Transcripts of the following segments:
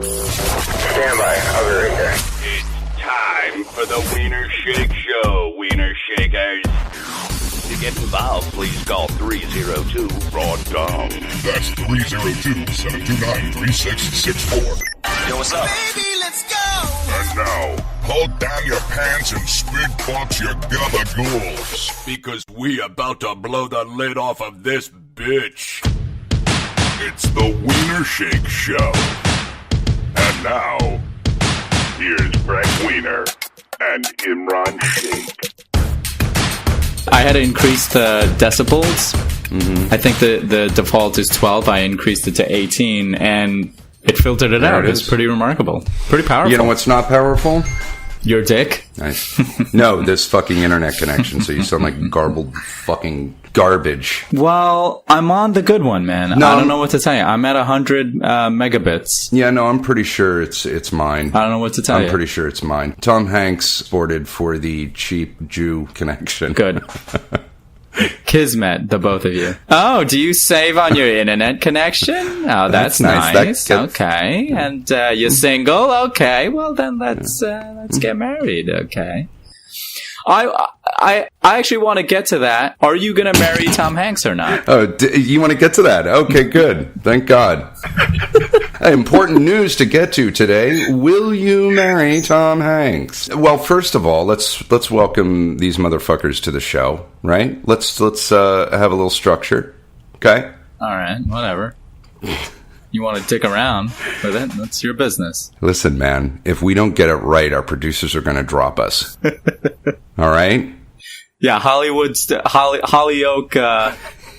Stand by. I'll be right there. It's time for the Wiener Shake Show, Wiener Shakers. To get involved, please call 302-RAW-DOM. That's 302-729-3664. Yo, what's up? Baby, let's go! And now, pull down your pants and spit box your gabagools. Because we about to blow the lid off of this bitch. It's the Wiener Shake Show. And now, here's Frank Wiener and Imran Shake. I had to increase the decibels. Mm-hmm. I think the default is 12. I increased it to 18, and it filtered it out. It's pretty remarkable. Pretty powerful. You know what's not powerful? Your dick? Nice. No, this fucking internet connection, so you sound like garbled fucking garbage. Well, I'm on the good one, man. No, I don't know what to tell you. I'm at 100 megabits. Yeah, no, I'm pretty sure it's mine. I don't know what to tell you. I'm pretty sure it's mine. Tom Hanks sported for the cheap Jew connection. Good. Kismet, the both of you. Oh, do you save on your internet connection? Oh, that's nice. Okay. And you're single? Okay. Well, then let's get married. Okay. I actually want to get to that. Are you going to marry Tom Hanks or not? Oh, you want to get to that? Okay, good. Thank God. Important news to get to today. Will you marry Tom Hanks? Well, first of all, let's welcome these motherfuckers to the show, right? Let's have a little structure. Okay? All right, whatever. You want to dick around with it? That's your business. Listen, man, if we don't get it right, our producers are going to drop us. All right? Yeah, Hollyoak,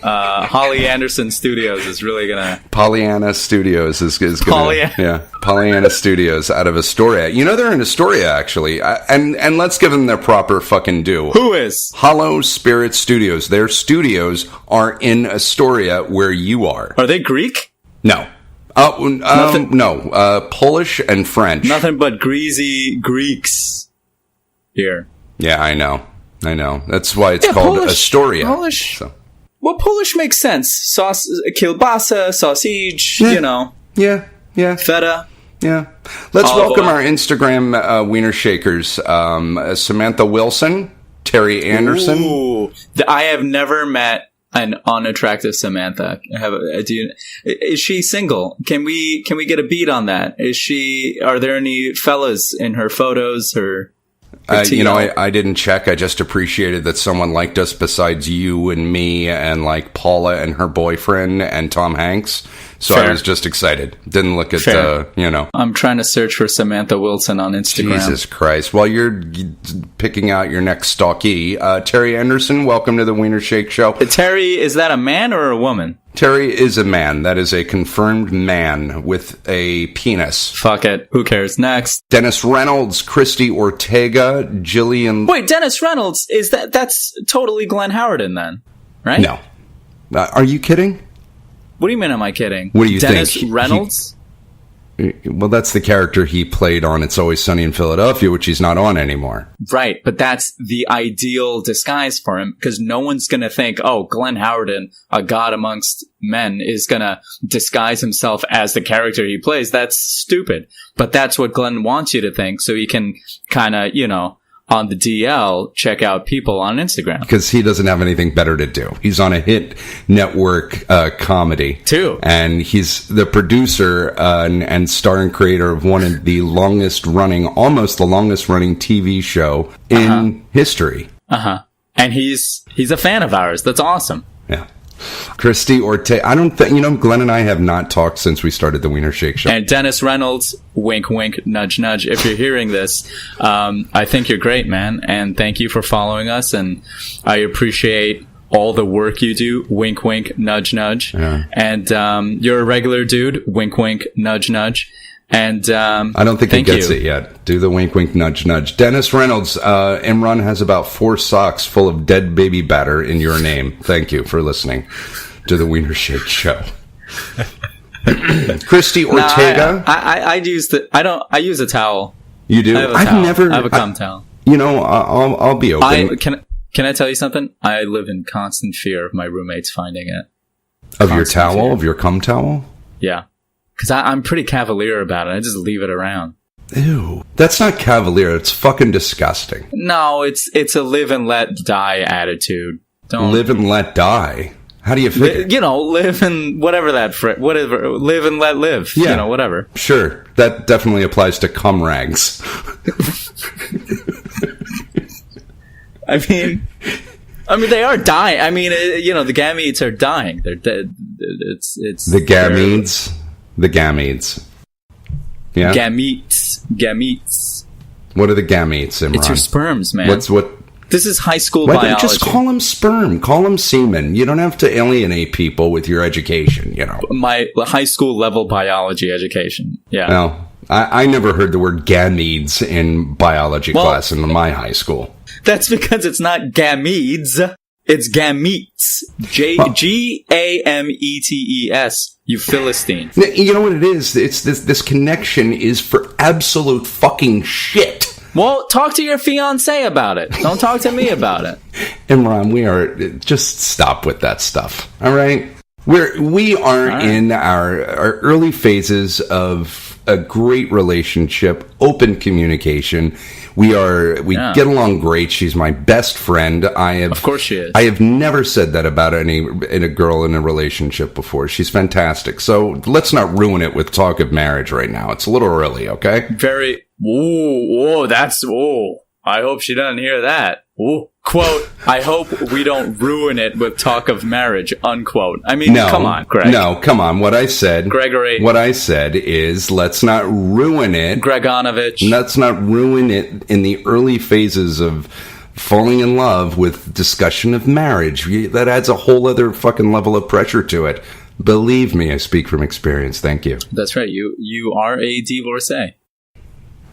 Holly Anderson Studios is really gonna. Pollyanna Studios is gonna. Pollyanna. Yeah, Pollyanna Studios out of Astoria. You know they're in Astoria actually, and let's give them their proper fucking due. Who is? Hollow Spirit Studios. Their studios are in Astoria, where you are. Are they Greek? No. No. Polish and French. Nothing but greasy Greeks here. Yeah, I know. That's why it's called Polish, Astoria. Polish. So. Well, Polish makes sense. Kielbasa, sausage, Yeah. you know. Yeah. Feta. Yeah. Let's Olive welcome oil. our Instagram Wiener Shakers. Samantha Wilson, Terry Anderson. Ooh. I have never met an unattractive Samantha. Is she single? Can we get a beat on that? Are there any fellas in her photos or? I didn't check. I just appreciated that someone liked us besides you and me and like Paula and her boyfriend and Tom Hanks. So Fair. I was just excited. Didn't look at, I'm trying to search for Samantha Wilson on Instagram. Jesus Christ. While you're picking out your next stalkee, Terry Anderson, welcome to the Wiener Shake Show. Terry, is that a man or a woman? Terry is a man. That is a confirmed man with a penis. Fuck it. Who cares? Next. Dennis Reynolds, Christy Ortega, Jillian... Wait, Dennis Reynolds, that's totally Glenn Howerton then, right? No. Are you kidding? What do you mean, am I kidding? What do you Dennis think? Reynolds? Well, that's the character he played on It's Always Sunny in Philadelphia, which he's not on anymore. Right, but that's the ideal disguise for him, because no one's going to think, oh, Glenn Howerton, a god amongst men, is going to disguise himself as the character he plays. That's stupid. But that's what Glenn wants you to think, so he can kind of, on the DL, check out people on Instagram. Because he doesn't have anything better to do. He's on a hit network comedy. Too. And he's the producer and star and creator of one of the almost the longest running TV show in history. And he's a fan of ours. That's awesome. Yeah. Christy Ortega. I don't think, Glenn and I have not talked since we started the Wiener Shake Show. And Dennis Reynolds, wink, wink, nudge, nudge. If you're hearing this, I think you're great, man. And thank you for following us. And I appreciate all the work you do. Wink, wink, nudge, nudge. Yeah. And you're a regular dude. Wink, wink, nudge, nudge. And I don't think he gets it yet. Do the wink, wink, nudge, nudge. Dennis Reynolds, Imran has about 4 socks full of dead baby batter in your name. Thank you for listening to the Wiener Shake Show. Christy Ortega. I use a towel. You do? I have a cum towel. I'll be open. Can I tell you something? I live in constant fear of my roommates finding it. Of your towel? Fear. Of your cum towel? Yeah. Because I'm pretty cavalier about it. I just leave it around. Ew. That's not cavalier. It's fucking disgusting. No, it's a live and let die attitude. Don't live and let die. How do you figure? Live and whatever whatever. Live and let live. Yeah. Whatever. Sure. That definitely applies to cum rags. I mean, they are dying. I mean, the gametes are dying. They're dead. It's the gametes. The gametes. Yeah. Gametes. What are the gametes, Imran? It's your sperms, man. What? This is high school biology. Just call them sperm. Call them semen. You don't have to alienate people with your education, My high school level biology education. Yeah. No, I never heard the word gametes in biology class in my high school. That's because it's not gametes. It's gametes. Gametes. You Philistine. You know what it is? It's this connection is for absolute fucking shit. Well, talk to your fiancé about it. Don't talk to me about it. Imran, just stop with that stuff. All right? We are right. In our early phases of a great relationship, open communication. We get along great. She's my best friend. Of course she is. I have never said that about a girl in a relationship before. She's fantastic. So let's not ruin it with talk of marriage right now. It's a little early, okay? Very. I hope she doesn't hear that. Ooh. Quote, I hope we don't ruin it with talk of marriage, unquote. I mean, come on, Greg. No, come on. What I said is let's not ruin it. Gregonovich. Let's not ruin it in the early phases of falling in love with discussion of marriage. That adds a whole other fucking level of pressure to it. Believe me, I speak from experience. Thank you. That's right. You are a divorcee.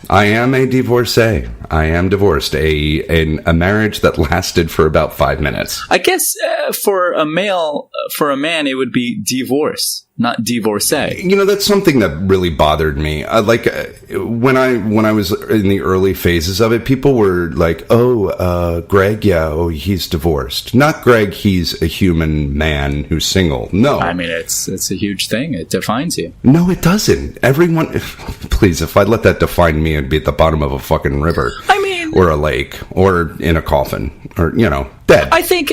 I am a divorcee. I am divorced. A marriage that lasted for about 5 minutes. I guess for a man, it would be divorce, not divorcee. That's something that really bothered me. When I was in the early phases of it, people were like, "Oh, Greg, he's divorced." Not Greg, he's a human man who's single. No, I mean it's a huge thing. It defines you. No, it doesn't. Everyone, please, if I let that define me, I'd be at the bottom of a fucking river. I mean, or a lake, or in a coffin, or dead. I think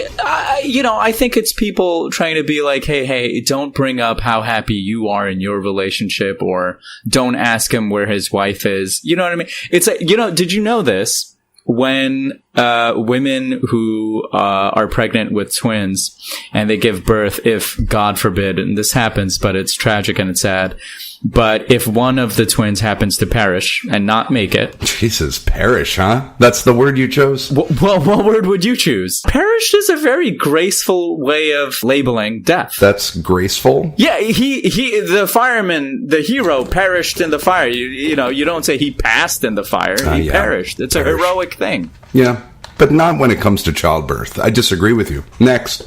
it's people trying to be like, hey, don't bring up how happy you are in your relationship, or don't ask him where his wife is. You know what I mean? It's like, did you know this? When women who are pregnant with twins and they give birth, if God forbid, and this happens, but it's tragic and it's sad, but if one of the twins happens to perish and not make it... Jesus, perish, huh? That's the word you chose? Well, what word would you choose? Perish is a very graceful way of labeling death. That's graceful? Yeah, the fireman, the hero, perished in the fire. You don't say he passed in the fire. He perished. It's a heroic thing. Yeah, but not when it comes to childbirth. I disagree with you. Next.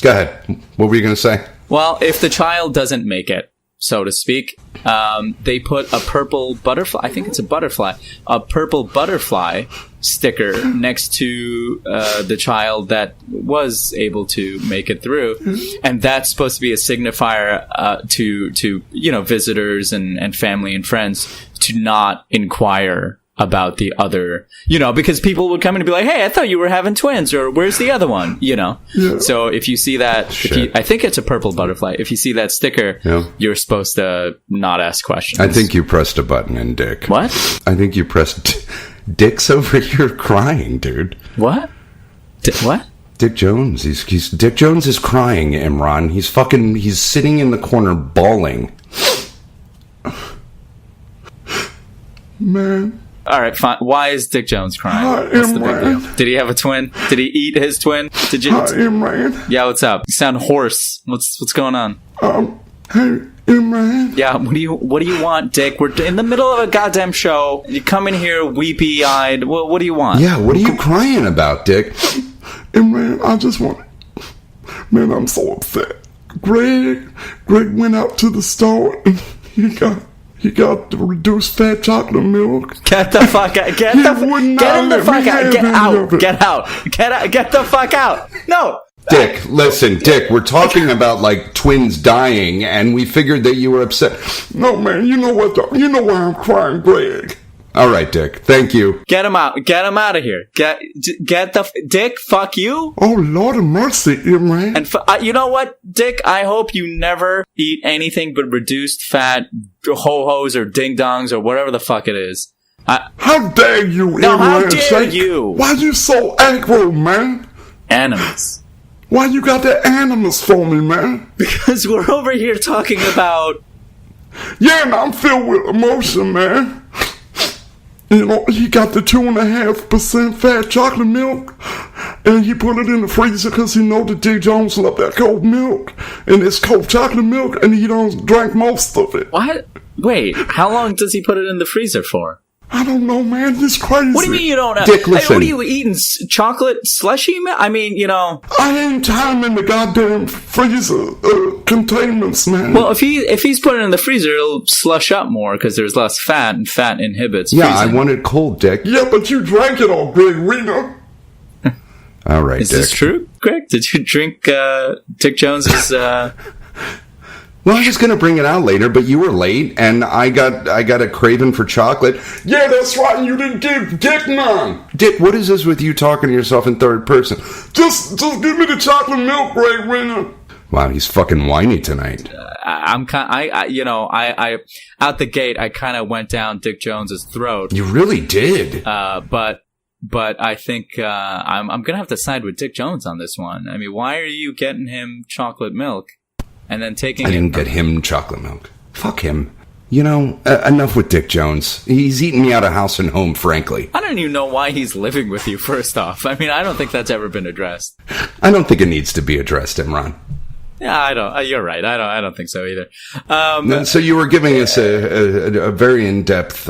Go ahead. What were you going to say? Well, if the child doesn't make it, so to speak, they put a purple butterfly, I think it's a purple butterfly sticker next to the child that was able to make it through. And that's supposed to be a signifier to visitors and family and friends to not inquire about the other, because people would come in and be like, hey, I thought you were having twins, or where's the other one, Yeah. So if you see that, I think it's a purple butterfly. If you see that sticker, you're supposed to not ask questions. I think you pressed a button in Dick. What? I think you pressed Dick's over here crying, dude. What? What? Dick Jones. Dick Jones is crying, Imran. He's sitting in the corner bawling. Man. All right, fine. Why is Dick Jones crying? What's the big deal? Did he have a twin? Did he eat his twin? Did you? Hi, Imran. Yeah, what's up? You sound hoarse. What's going on? Hey, Imran. Yeah, what do you want, Dick? We're in the middle of a goddamn show. You come in here weepy-eyed. What do you want? Yeah, what are you crying about, Dick? Imran, I just want. Man, I'm so upset. Greg went out to the store and he got the reduced fat chocolate milk. Get the fuck out. Get the fuck out. Get the fuck out. No. Dick, listen, Dick, we're talking about, like, twins dying, and we figured that you were upset. No, man, you know what? You know why I'm crying, Greg. All right, Dick, thank you. Get him out. Get him out of here. Get Dick, fuck you. Oh, Lord of mercy, Imran. And you know what, Dick? I hope you never eat anything but reduced fat ho-hos or ding-dongs or whatever the fuck it is. How dare you, No, Imran? how dare you? Why you so aggro, man? Animals. Why you got that animus for me, man? Because we're over here talking about... Yeah, and I'm filled with emotion, man. You know, he got the 2.5% fat chocolate milk, and he put it in the freezer because he know that D. Jones love that cold milk, and it's cold chocolate milk, and he don't drink most of it. What? Wait, how long does he put it in the freezer for? I don't know, man. This crazy. What do you mean you don't know? Dick, listen. Hey, what are you eating? Chocolate slushy? I mean, you know. I ain't timing the goddamn freezer containments, man. Well, if he's putting it in the freezer, it'll slush up more because there's less fat, and fat inhibits Yeah, freezing. I want it cold, Dick. Yeah, but you drank it all, Greg. We know. All right, Is Dick. this true, Greg? Did you drink Dick Jones's... Well, I was going to bring it out later, but you were late, and I got a craving for chocolate. Yeah, that's right. You didn't give Dick none. Dick, what is this with you talking to yourself in third person? Just give me the chocolate milk, Greg Winner. Wow, he's fucking whiny tonight. I'm out the gate, I kind of went down Dick Jones's throat. You really did. But I think I'm gonna have to side with Dick Jones on this one. I mean, why are you getting him chocolate milk and then taking? I didn't get him chocolate milk. Fuck him. You know, enough with Dick Jones. He's eating me out of house and home, frankly. I don't even know why he's living with you. First off, I mean, I don't think that's ever been addressed. I don't think it needs to be addressed, Imran. Yeah, I don't. You're right. I don't think so either. So you were giving us a very in-depth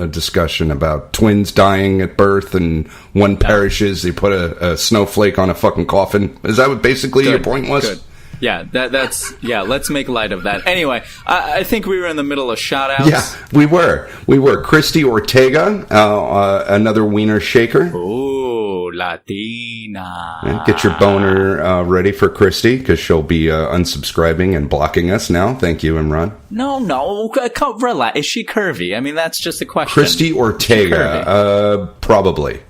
discussion about twins dying at birth, and one perishes. They put a snowflake on a fucking coffin. Is that what basically your point was? Good. Yeah, that's let's make light of that. Anyway, I think we were in the middle of shout-outs. Yeah, we were. Christy Ortega, another wiener shaker. Ooh, Latina. Get your boner ready for Christy, because she'll be unsubscribing and blocking us now. Thank you, Imran. No, relax. Is she curvy? I mean, that's just a question. Christy Ortega, probably.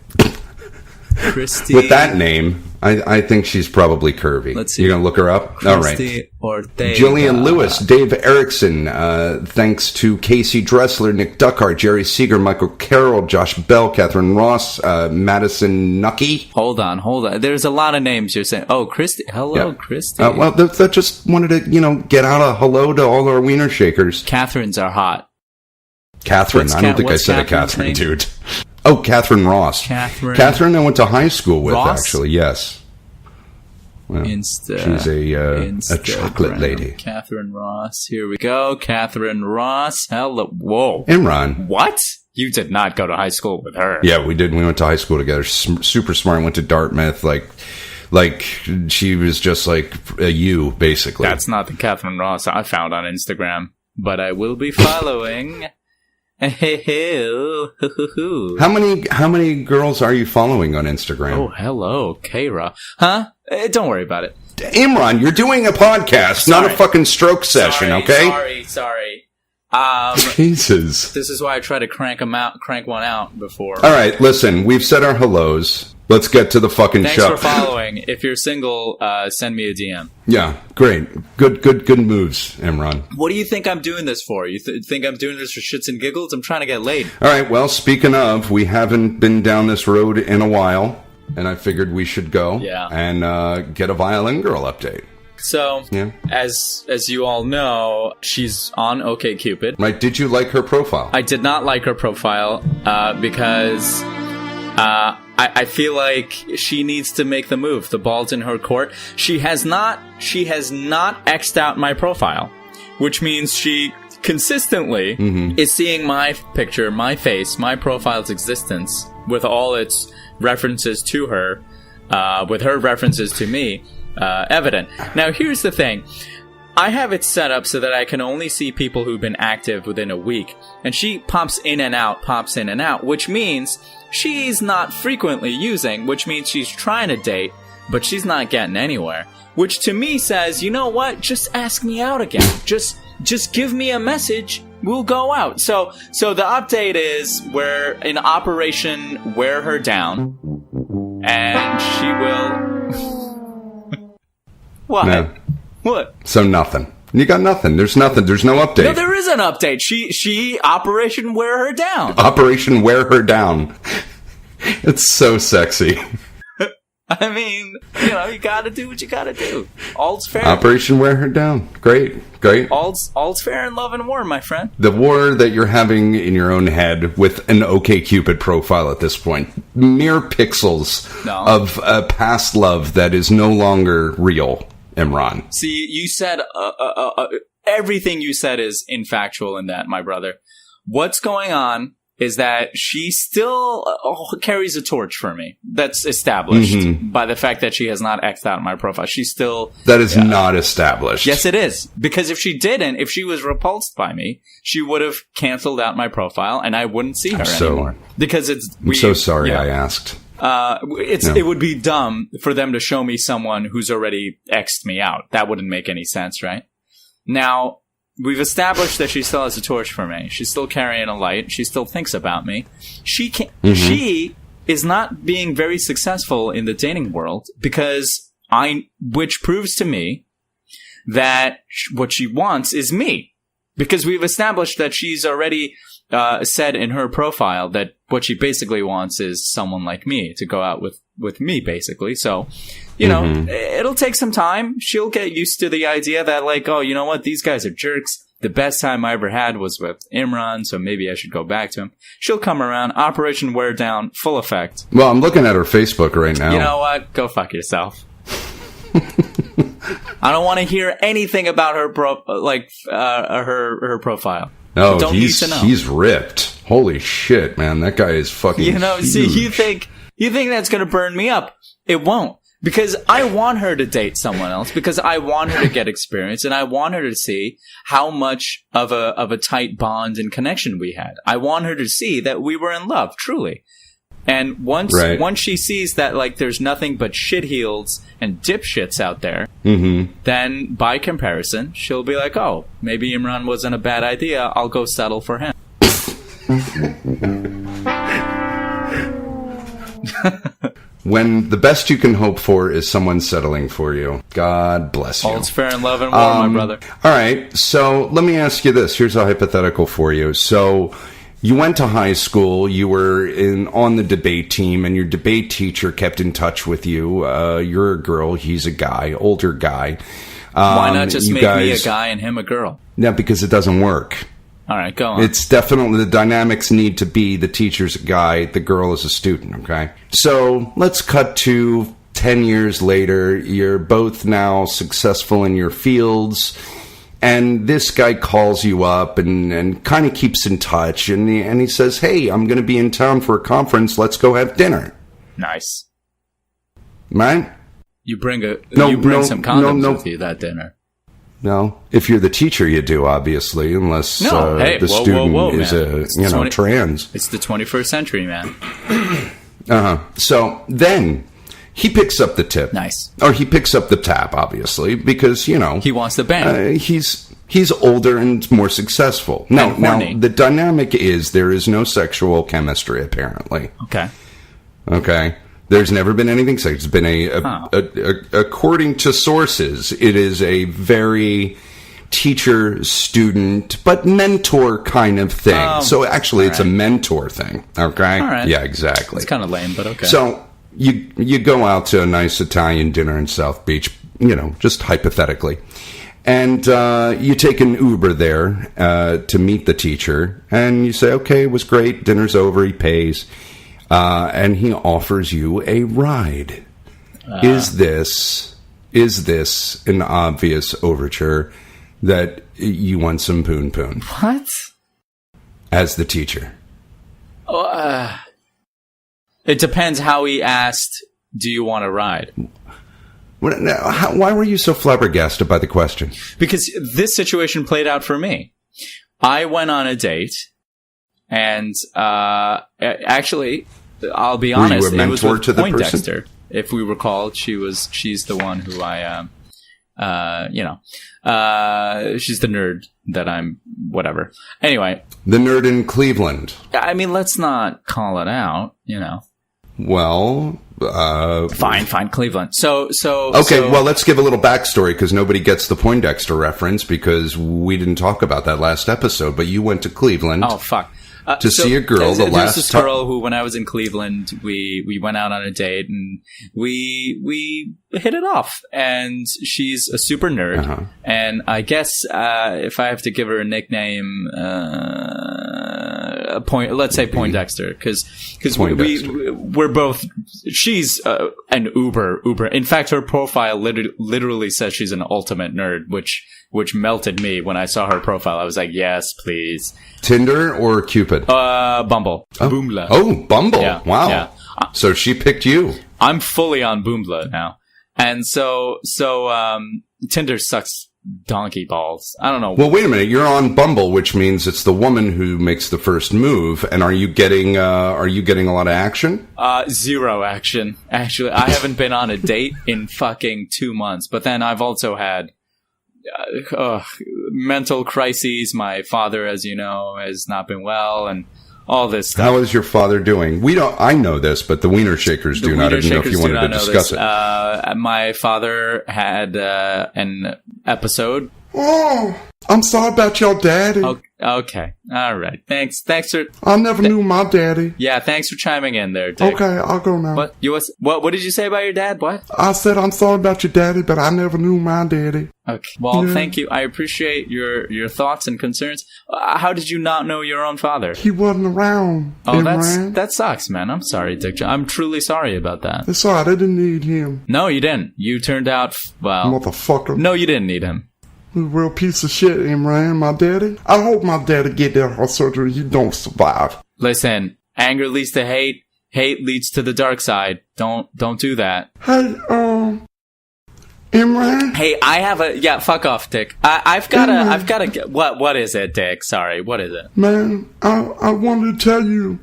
Christy. With that name, I think she's probably curvy. Let's see. You're going to look her up? Christy Ortega. Jillian Lewis, Dave Erickson, thanks to Casey Dressler, Nick Duckhart, Jerry Seeger, Michael Carroll, Josh Bell, Catherine Ross, Madison Nucky. Hold on. There's a lot of names you're saying. Oh, Christy. Hello, Christy. Well, that just wanted to, get out a hello to all our wiener shakers. Catherines are hot. Catherine. I don't think I said a Catherine, dude. Oh, Catherine Ross. Catherine I went to high school with, Ross? actually, yes. Well, she's a chocolate lady. Catherine Ross. Here we go. Catherine Ross. Hello. Whoa. Imran. What? You did not go to high school with her. Yeah, we did. We went to high school together. Super smart. Went to Dartmouth. Like she was just like a you, basically. That's not the Catherine Ross I found on Instagram, but I will be following. How many girls are you following on Instagram? Oh, hello, Kara. Huh? Don't worry about it. Imran, you're doing a podcast, not a fucking stroke session, okay? Sorry. Jesus. This is why I try to crank one out before. All right, listen, we've said our hellos. Let's get to the fucking show. Thanks for following. If you're single, send me a DM. Yeah, great. Good moves, Imran. What do you think I'm doing this for? You think I'm doing this for shits and giggles? I'm trying to get laid. All right, well, speaking of, we haven't been down this road in a while, and I figured we should go and get a Violin Girl update. So, as you all know, she's on OkCupid. Right, did you like her profile? I did not like her profile because I feel like she needs to make the move. The ball's in her court. She has not X'd out my profile, which means she consistently is seeing my picture, my face, my profile's existence with all its references to her, with her references to me, evident. Now, here's the thing. I have it set up so that I can only see people who've been active within a week. And she pops in and out, which means she's not frequently using, which means she's trying to date, but she's not getting anywhere. Which to me says, you know what? Just ask me out again. Just give me a message. We'll go out. So the update is we're in Operation Wear Her Down, and she will. What? No. What? So nothing. You got nothing. There's nothing. There's no update. No, there is an update. She Operation Wear Her Down. Operation Wear Her Down. It's so sexy. I mean, you gotta do what you gotta do. All's fair. Operation Wear Her Down. Great. All's fair in love and war, my friend. The war that you're having in your own head with an OkCupid profile at this point. Mere pixels of a past love that is no longer real, Imran. See, you said everything you said is infactual in that, my brother. What's going on is that she still carries a torch for me. That's established by the fact that she has not X'd out my profile. She's still... That is not established. Yes, it is. Because if she didn't, if she was repulsed by me, she would have canceled out my profile and I wouldn't see her anymore. Because I'm so sorry I asked. It would be dumb for them to show me someone who's already X'd me out. That wouldn't make any sense, right? Now... We've established that she still has a torch for me. She's still carrying a light. She still thinks about me. She She is not being very successful in the dating world which proves to me that what she wants is me. Because we've established that she's already said in her profile that what she basically wants is someone like me to go out with me, basically. So, it'll take some time. She'll get used to the idea that, like, oh, you know what? These guys are jerks. The best time I ever had was with Imran, so maybe I should go back to him. She'll come around. Operation Wear Down, full effect. Well, I'm looking at her Facebook right now. You know what? Go fuck yourself. I don't want to hear anything about her her profile. No, don't need to know. He's ripped. Holy shit, man! That guy is fucking. Huge. See, you think that's gonna burn me up? It won't, because I want her to date someone else, because I want her to get experience, and I want her to see how much of a tight bond and connection we had. I want her to see that we were in love, truly. And once she sees that, like, there's nothing but shitheels and dipshits out there, then by comparison, she'll be like, oh, maybe Imran wasn't a bad idea. I'll go settle for him. When the best you can hope for is someone settling for you. God bless you. All's fair in love and war, my brother. All right, so let me ask you this. Here's a hypothetical for you. So... you went to high school, you were on the debate team, and your debate teacher kept in touch with you. You're a girl, he's a guy, older guy. Why not just make me a guy and him a girl? Yeah, because it doesn't work. All right, go on. It's definitely, the dynamics need to be the teacher's a guy, the girl is a student, okay? So let's cut to 10 years later. You're both now successful in your fields. And this guy calls you up and kind of keeps in touch. And he says, hey, I'm going to be in town for a conference. Let's go have dinner. Nice. Right? You bring some condoms with you that dinner. No. If you're the teacher, you do, obviously. Unless the student is trans. It's the 21st century, man. So then... he picks up the tip. Nice. Or he picks up the tab, obviously, because, he wants the bang. He's older and more successful. Now, the dynamic is there is no sexual chemistry, apparently. Okay. There's never been anything sexual. It's been according to sources, it is a very teacher-student, but mentor kind of thing. So actually, it's a mentor thing. Okay? All right. Yeah, exactly. It's kind of lame, but okay. So... You go out to a nice Italian dinner in South Beach, just hypothetically. And you take an Uber there to meet the teacher. And you say, okay, it was great. Dinner's over. He pays. And he offers you a ride. Is this an obvious overture that you want some poon-poon? What? As the teacher. It depends how he asked, do you want to ride? Why were you so flabbergasted by the question? Because this situation played out for me. I went on a date, and actually, I'll be honest, it was with Poindexter. If we recall, she's the one who I she's the nerd that I'm whatever. Anyway, The nerd in Cleveland. I mean, let's not call it out, Well, Fine, Cleveland. So okay, well, let's give a little backstory because nobody gets the Poindexter reference because we didn't talk about that last episode, but you went to Cleveland. Oh, fuck. To see a girl There's this girl who, when I was in Cleveland, we went out on a date and we hit it off. And she's a super nerd. Uh-huh. And I guess if I have to give her a nickname, let's say Poindexter, because we're both. She's an uber. In fact, her profile literally says she's an ultimate nerd, which melted me when I saw her profile. I was like, yes, please. Tinder or Cupid? Bumble. Oh. Boomla. Oh, Bumble. Yeah, Wow. yeah. So she picked you. I'm fully on Boomla now. And so Tinder sucks donkey balls. I don't know. Well, wait a minute. You're on Bumble, which means it's the woman who makes the first move. And are you getting a lot of action? Zero action. Actually, I haven't been on a date in fucking 2 months. But then I've also had mental crises. My father, as you know, has not been well, and all this stuff. How is your father doing? I know this, but the Wiener Shakers do not. I didn't know if you wanted to discuss it. My father had an episode. Oh, I'm sorry about your daddy. Okay. All right. Thanks for... I never knew my daddy. Yeah, thanks for chiming in there, Dick. Okay, I'll go now. What did you say about your dad? What? I said I'm sorry about your daddy, but I never knew my daddy. Okay. Well, Yeah. Thank you. I appreciate your thoughts and concerns. How did you not know your own father? He wasn't around. Oh, Imran. that sucks, man. I'm sorry, Dick. I'm truly sorry about that. It's alright, I didn't need him. No, you didn't. You turned out, Motherfucker. No, you didn't need him. A real piece of shit, Imran, my daddy. I hope my daddy get that heart surgery. He don't survive. Listen, anger leads to hate. Hate leads to the dark side. Don't do that. Hey, Imran? Hey, I have fuck off, Dick. I've got a, what is it, Dick? Sorry, what is it? Man, I wanted to tell you.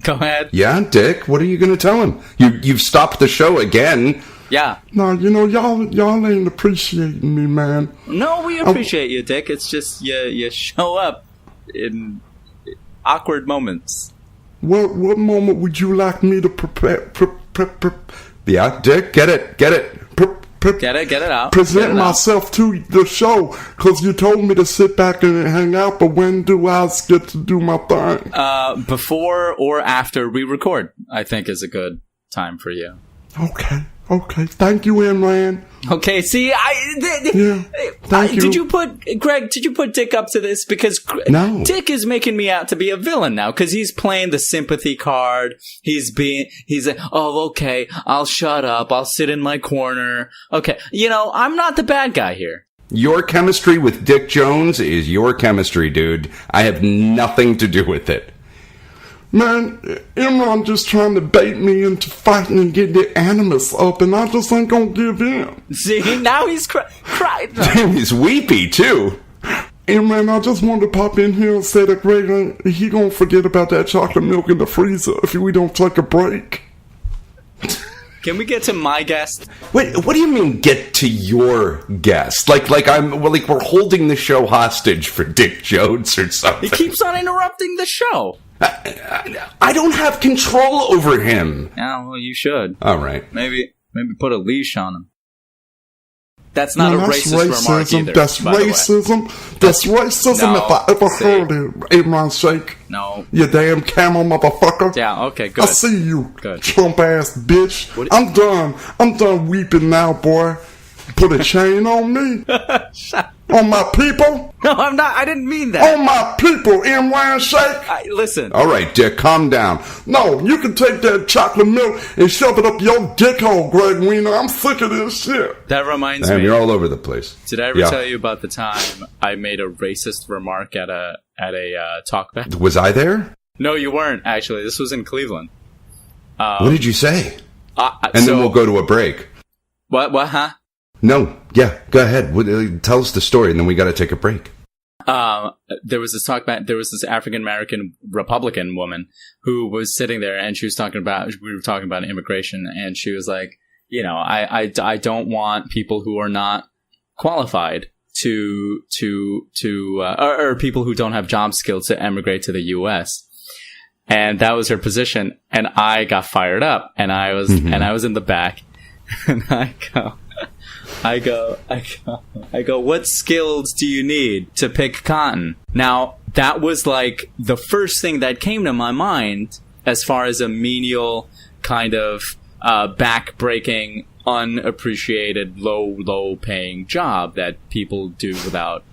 Go ahead. Yeah, Dick. What are you going to tell him? You've stopped the show again. Yeah. No, y'all ain't appreciating me, man. No, we appreciate you, Dick. It's just you show up in awkward moments. What moment would you like me to prepare? Yeah, Dick, get it. Get it out. Present myself to the show, because you told me to sit back and hang out, but when do I get to do my thing? Before or after we record, I think is a good time for you. Okay. Thank you, Imran. Okay, see, Thank you. Did you put Dick up to this? Because No. Dick is making me out to be a villain now, because he's playing the sympathy card. He's like, oh, okay, I'll shut up. I'll sit in my corner. Okay, I'm not the bad guy here. Your chemistry with Dick Jones is your chemistry, dude. I have nothing to do with it. Man, Imran just trying to bait me into fighting and get the animus up, and I just ain't gonna give in. See, now he's crying. Damn, he's weepy, too. Imran, I just wanted to pop in here and say that Greg, he gonna forget about that chocolate milk in the freezer if we don't take a break. Can we get to my guest? Wait, what do you mean, get to your guest? Like we're holding the show hostage for Dick Jones or something? He keeps on interrupting the show. I don't have control over him. Yeah, well, you should. All right. Maybe put a leash on him. That's not a racist remark either. That's racism. That's racism if I ever heard it, Imran Sheikh. No. You damn camel motherfucker. Yeah, okay, good. I see you, Good. Trump ass bitch. I'm done. I'm done weeping now, boy. Put a chain on me. On my people. No, I'm not. I didn't mean that. On my people, Imran Sheikh. Listen. All right, Dick, calm down. No, you can take that chocolate milk and shove it up your dick hole, Greg Wiener. I'm sick of this shit. That reminds Damn, me. you're all over the place. Did I ever tell you about the time I made a racist remark at a talkback? Was I there? No, you weren't, actually. This was in Cleveland. What did you say? And so, then we'll go to a break. What, huh? No, yeah, go ahead. Tell us the story, and then we got to take a break. there was this African American Republican woman who was sitting there, and we were talking about immigration, and she was like, I don't want people who are not qualified or people who don't have job skills to emigrate to the U.S. And that was her position, and I got fired up, and I was in the back, and I go, what skills do you need to pick cotton? Now, that was like the first thing that came to my mind as far as a menial kind of back-breaking, unappreciated, low paying job that people do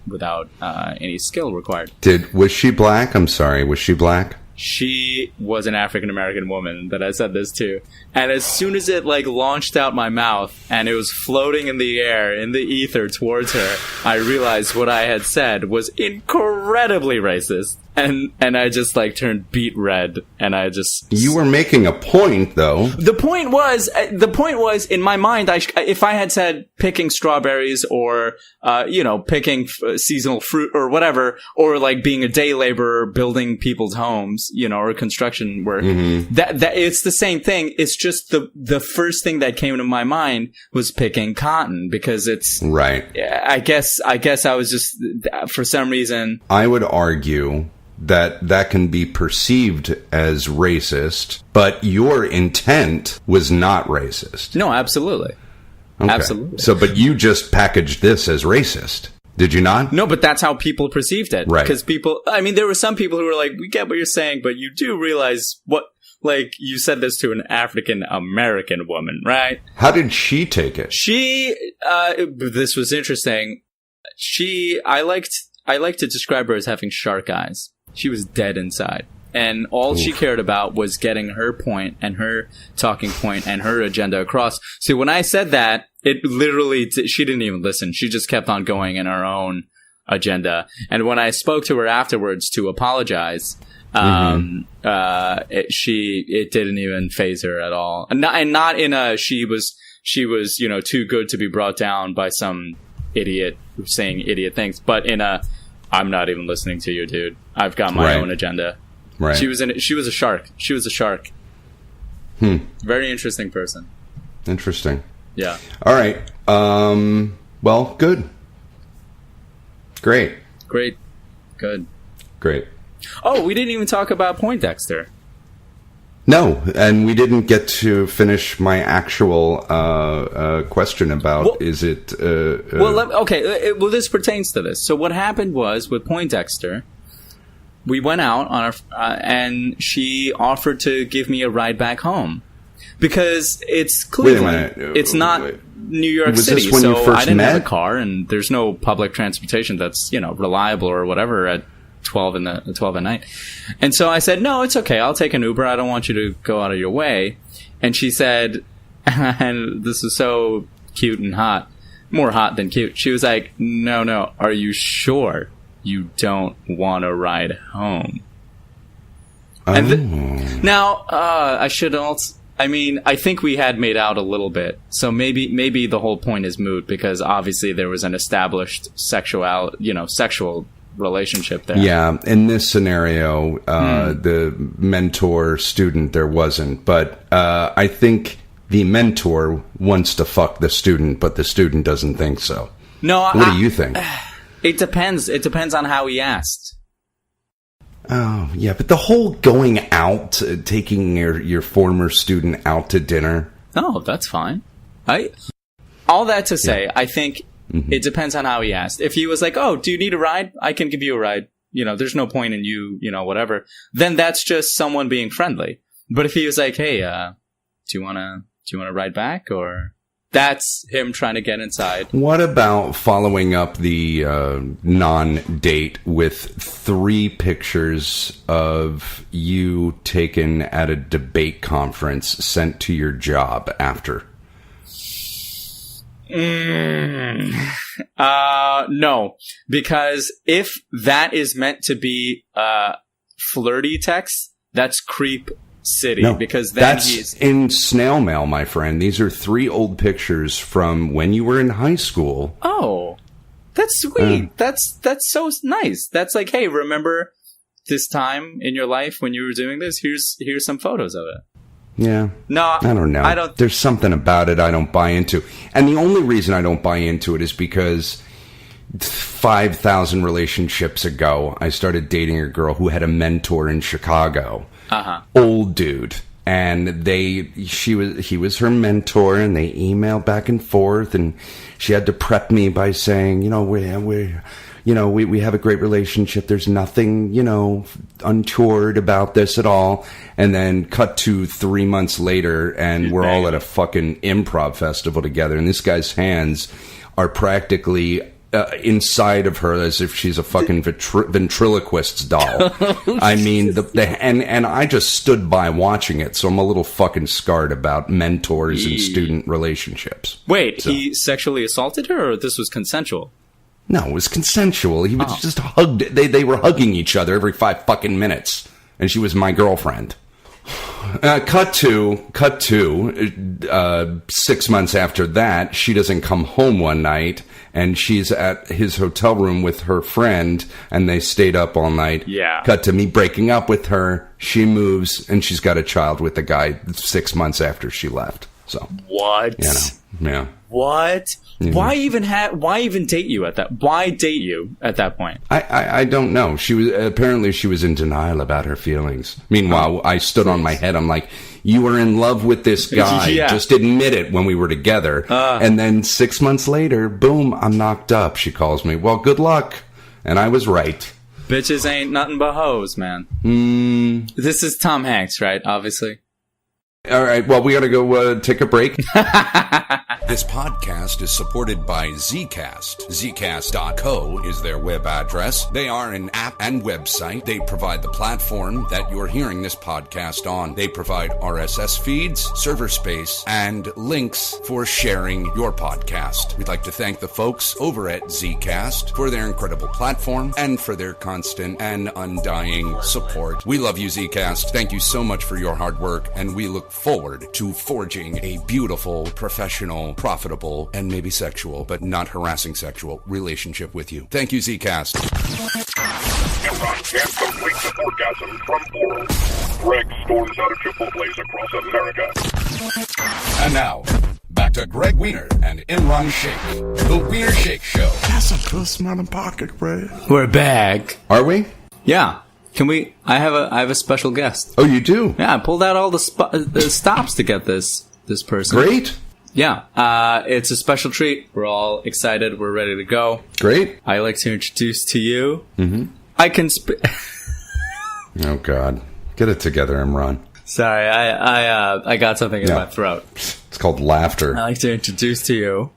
without any skill required. Was she black? I'm sorry, was she black? She was an African American woman that I said this to. And as soon as it launched out my mouth and it was floating in the air, in the ether towards her, I realized what I had said was incredibly racist. And I just turned beet red, and I just... You were making a point, though. The point was in my mind, if I had said picking strawberries or, picking seasonal fruit or whatever, or being a day laborer, building people's homes, or construction work, that it's the same thing. It's just the first thing that came to my mind was picking cotton, because it's... Right. I guess I was just, for some reason... I would argue that can be perceived as racist, but your intent was not racist. No, absolutely. Okay. Absolutely. So, but you just packaged this as racist. Did you not? No, but that's how people perceived it. Right. Because there were some people who were like, we get what you're saying, but you do realize you said this to an African American woman, right? How did she take it? This was interesting. I like to describe her as having shark eyes. She was dead inside. And all she cared about was getting her point and her talking point and her agenda across. See, when I said that, it literally, she didn't even listen. She just kept on going in her own agenda. And when I spoke to her afterwards to apologize, it didn't even faze her at all. And not in a, she was, too good to be brought down by some idiot saying idiot things, but in a, I'm not even listening to you, dude. I've got my own agenda. Right. She was a shark. She was a shark. Very interesting person. Interesting. Yeah. All right. Well, good. Great. Good. Great. Oh, we didn't even talk about Poindexter. No, and we didn't get to finish my actual question about this pertains to this. So what happened was with Poindexter, we went out on and she offered to give me a ride back home because it's Cleveland. It's not New York City, so I didn't have a car, and there's no public transportation that's reliable or whatever at 12 at night. And so I said, no, it's okay. I'll take an Uber. I don't want you to go out of your way. And she said, and this is so cute and hot, more hot than cute. She was like, no, are you sure you don't want to ride home? And now, I should also, I think we had made out a little bit. So maybe the whole point is moot, because obviously there was an established sexual relationship there. Yeah, in this scenario, the mentor-student, there wasn't. But I think the mentor wants to fuck the student, but the student doesn't think so. No, what do you think? It depends. It depends on how he asked. Oh, yeah, but the whole going out, taking your former student out to dinner. No, that's fine. All that to say, I think it depends on how he asked. If he was like, oh, do you need a ride? I can give you a ride. There's no point in you, whatever. Then that's just someone being friendly. But if he was like, hey, do you want to ride back? Or that's him trying to get inside. What about following up the non-date with 3 pictures of you taken at a debate conference sent to your job after? No, because if that is meant to be flirty text, that's creep city. No, because then that's in snail mail, my friend. These are 3 old pictures from when you were in high school. Oh, That's sweet. That's so nice. That's like, hey, remember this time in your life when you were doing this? Here's some photos of it. Yeah. No, I don't know. There's something about it I don't buy into. And the only reason I don't buy into it is because 5,000 relationships ago, I started dating a girl who had a mentor in Chicago. Old dude. And he was her mentor, and they emailed back and forth, and she had to prep me by saying, we have a great relationship. There's nothing, untoward about this at all. And then cut to 3 months later, and we're all at a fucking improv festival together, and this guy's hands are practically inside of her as if she's a fucking ventriloquist's doll. I mean, and I just stood by watching it, so I'm a little fucking scarred about mentors and student relationships. Wait, he sexually assaulted her, or this was consensual? No, it was consensual. He was just hugged. They were hugging each other every 5 fucking minutes, and she was my girlfriend. Cut to 6 months after that, she doesn't come home one night, and she's at his hotel room with her friend, and they stayed up all night. Yeah. Cut to me breaking up with her. She moves, and she's got a child with the guy 6 months after she left. So what? Yeah. What? Mm-hmm. Why even date you at that? Why date you at that point? I don't know. She was in denial about her feelings. Meanwhile, I stood on my head. I'm like, you were in love with this guy. Yeah. Just admit it when we were together. And then 6 months later, boom, I'm knocked up. She calls me. Well, good luck. And I was right. Bitches ain't nothing but hoes, man. This is Tom Hanks, right? Obviously. All right, well, we got to go take a break. This podcast is supported by Zcast. Zcast.co is their web address. They are an app and website. They provide the platform that you're hearing this podcast on. They provide RSS feeds, server space, and links for sharing your podcast. We'd like to thank the folks over at Zcast for their incredible platform and for their constant and undying support. We love you, Zcast. Thank you so much for your hard work, and we look forward to forging a beautiful, professional, profitable, and maybe sexual, but not harassing sexual relationship with you. Thank you, Zcast. Imran can't complete the orgasm from oral. Greg storms out of Chipotle's across America. And now, back to Greg Wiener and Imran Sheikh, the Wiener Sheikh Show. That's a good smelling pocket, Greg. We're back. Are we? Yeah. Can we? I have a special guest. Oh, you do? Yeah, I pulled out all the stops to get this person. Great. Yeah, it's a special treat. We're all excited. We're ready to go. Great. I'd like to introduce to you. I can Oh God, get it together, Imran. Sorry, I got something in my throat. It's called laughter. I'd like to introduce to you.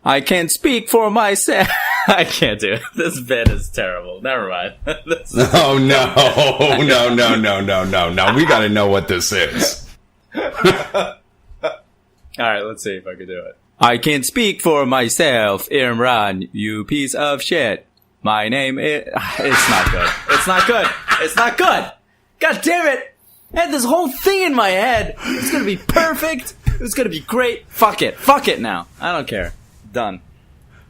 I can speak for myself. I can't do it. This bit is terrible. Never mind. No. We got to know what this is. Alright, let's see if I can do it. I can speak for myself, Imran, you piece of shit. My name is... It's not good. It's not good. It's not good. God damn it. I had this whole thing in my head. It's gonna be perfect. It's gonna be great. Fuck it. Fuck it now. I don't care. Done.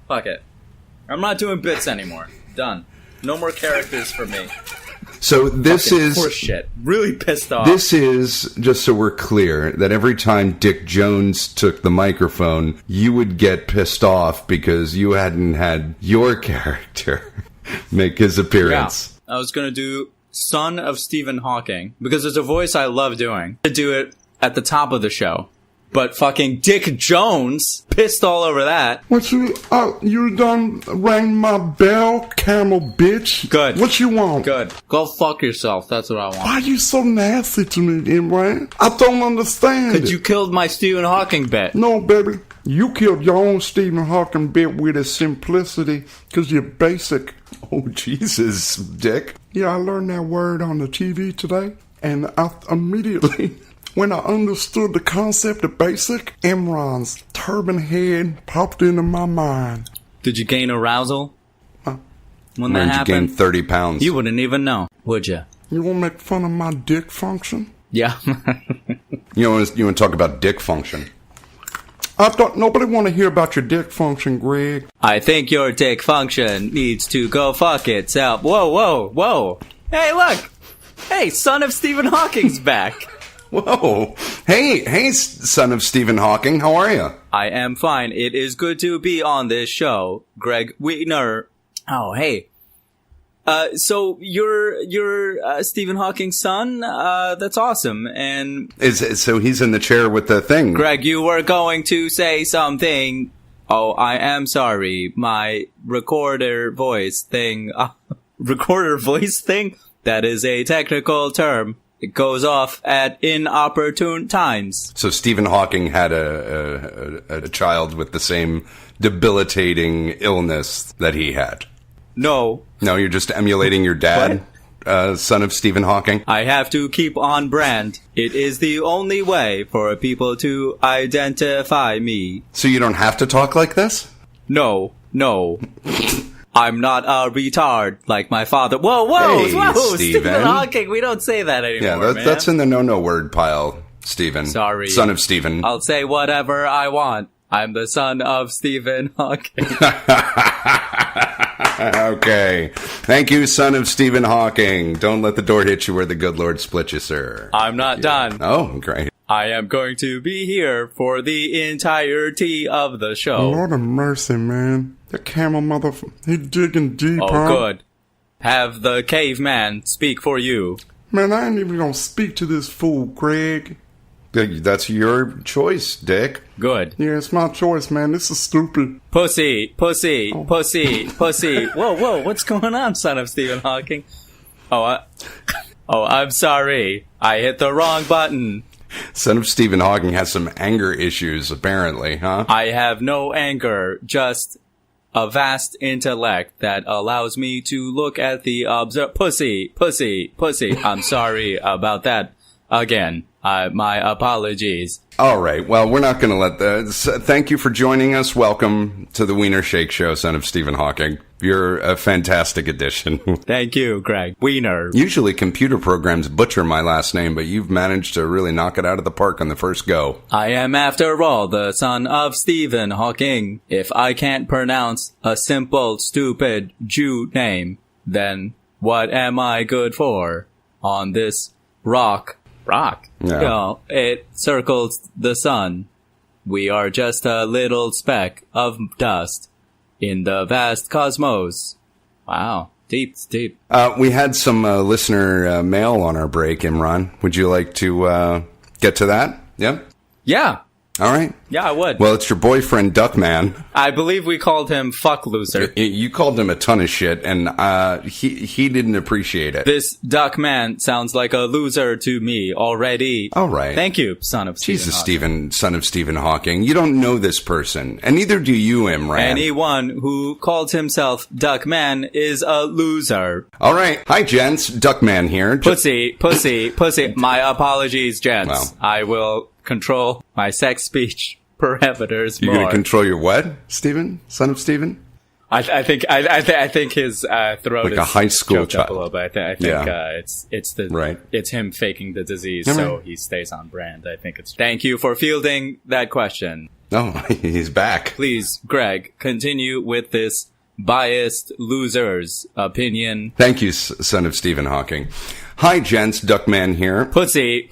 Fuck it. I'm not doing bits anymore. Done. No more characters for me. So this Fucking is horse shit. Really pissed off. This is, just so we're clear, that every time Dick Jones took the microphone, you would get pissed off because you hadn't had your character make his appearance. Yeah. I was gonna do Son of Stephen Hawking because it's a voice I love doing. To do it at the top of the show. But fucking Dick Jones pissed all over that. What you done rang my bell, camel bitch? Good. What you want? Good. Go fuck yourself. That's what I want. Why are you so nasty to me, Imran? I don't understand Because you killed my Stephen Hawking bet. No, baby. You killed your own Stephen Hawking bit with a simplicity because you're basic. Oh, Jesus, Dick. Yeah, I learned that word on the TV today, and I immediately... When I understood the concept of basic, Imran's turban head popped into my mind. Did you gain arousal? When When that did you happened? gain 30 pounds? You wouldn't even know, would you? You want to make fun of my dick function? Yeah. You want to talk about dick function? I thought nobody want to hear about your dick function, Greg. I think your dick function needs to go fuck itself. Whoa, whoa, whoa. Hey, look. Hey, son of Stephen Hawking's back. Whoa. Hey, son of Stephen Hawking, how are you? I am fine. It is good to be on this show. Greg Wiener. Oh, hey. So you're Stephen Hawking's son? That's awesome. And So he's in the chair with the thing. Greg, you were going to say something. Oh, I am sorry. My recorder voice thing. Recorder voice thing? That is a technical term. It goes off at inopportune times. So Stephen Hawking had a child with the same debilitating illness that he had. No. No, you're just emulating your dad, son of Stephen Hawking? I have to keep on brand. It is the only way for people to identify me. So you don't have to talk like this? No. I'm not a retard like my father. Whoa, Hey, Stephen Stephen Hawking. We don't say that anymore, man. That's in the no word pile, Stephen. Sorry. Son of Stephen. I'll say whatever I want. I'm the son of Stephen Hawking. Okay. Thank you, son of Stephen Hawking. Don't let the door hit you where the good Lord split you, sir. I'm not done. Oh, great. I am going to be here for the entirety of the show. Lord of mercy, man. The camel he digging deep, Oh, huh? good. Have the caveman speak for you. Man, I ain't even gonna speak to this fool, Greg. That's your choice, Dick. Good. Yeah, it's my choice, man. This is stupid. Pussy. Whoa, what's going on, son of Stephen Hawking? I'm sorry. I hit the wrong button. Son of Stephen Hawking has some anger issues, apparently, huh? I have no anger, just a vast intellect that allows me to look at the pussy. I'm sorry about that again. My apologies. All right. Well, we're not going to let that. Thank you for joining us. Welcome to the Wiener Shake Show, son of Stephen Hawking. You're a fantastic addition. Thank you, Greg. Wiener. Usually computer programs butcher my last name, but you've managed to really knock it out of the park on the first go. I am, after all, the son of Stephen Hawking. If I can't pronounce a simple, stupid Jew name, then what am I good for on this rock? Rock? Yeah. No, it circles the sun. We are just a little speck of dust in the vast cosmos. Wow. Deep. We had some listener mail on our break, Imran. Would you like to get to that? Yeah? Yeah. All right. Yeah, I would. Well, it's your boyfriend, Duckman. I believe we called him fuck loser. You called him a ton of shit, and he didn't appreciate it. This Duckman sounds like a loser to me already. All right. Thank you, son of Stephen Jesus, Hawking. Stephen, son of Stephen Hawking. You don't know this person, and neither do you, Imran. Anyone who calls himself Duckman is a loser. All right. Hi, gents. Duckman here. Pussy. My apologies, gents. Well. I will control my sex speech parameters You're more. going to control your what, Stephen? Son of Stephen? I think his throat Like is a high school choked up a child. little bit. I think Yeah. it's him faking the disease, Yeah, so right. he stays on brand. I think it's. Thank you for fielding that question. Oh, he's back. Please, Greg, continue with this biased loser's opinion. Thank you, son of Stephen Hawking. Hi, gents. Duckman here. Pussy.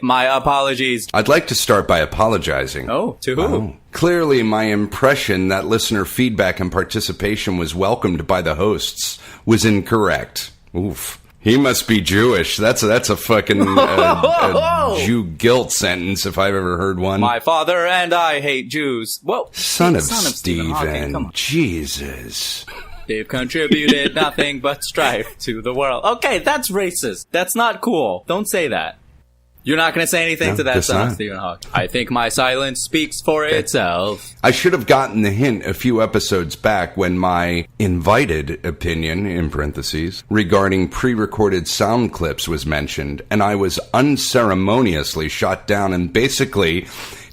My apologies. I'd like to start by apologizing. Oh, to who? Oh. Clearly, my impression that listener feedback and participation was welcomed by the hosts was incorrect. Oof. He must be Jewish. That's a fucking a Jew guilt sentence if I've ever heard one. My father and I hate Jews. Whoa. Son of Stephen Hawking, come Stephen. on. Jesus. They've contributed nothing but strife to the world. Okay, that's racist. That's not cool. Don't say that. You're not going to say anything No, to that, guess son of not. Stephen Hawking. I think my silence speaks for itself. I should have gotten the hint a few episodes back when my invited opinion, in parentheses, regarding pre-recorded sound clips was mentioned, and I was unceremoniously shot down and basically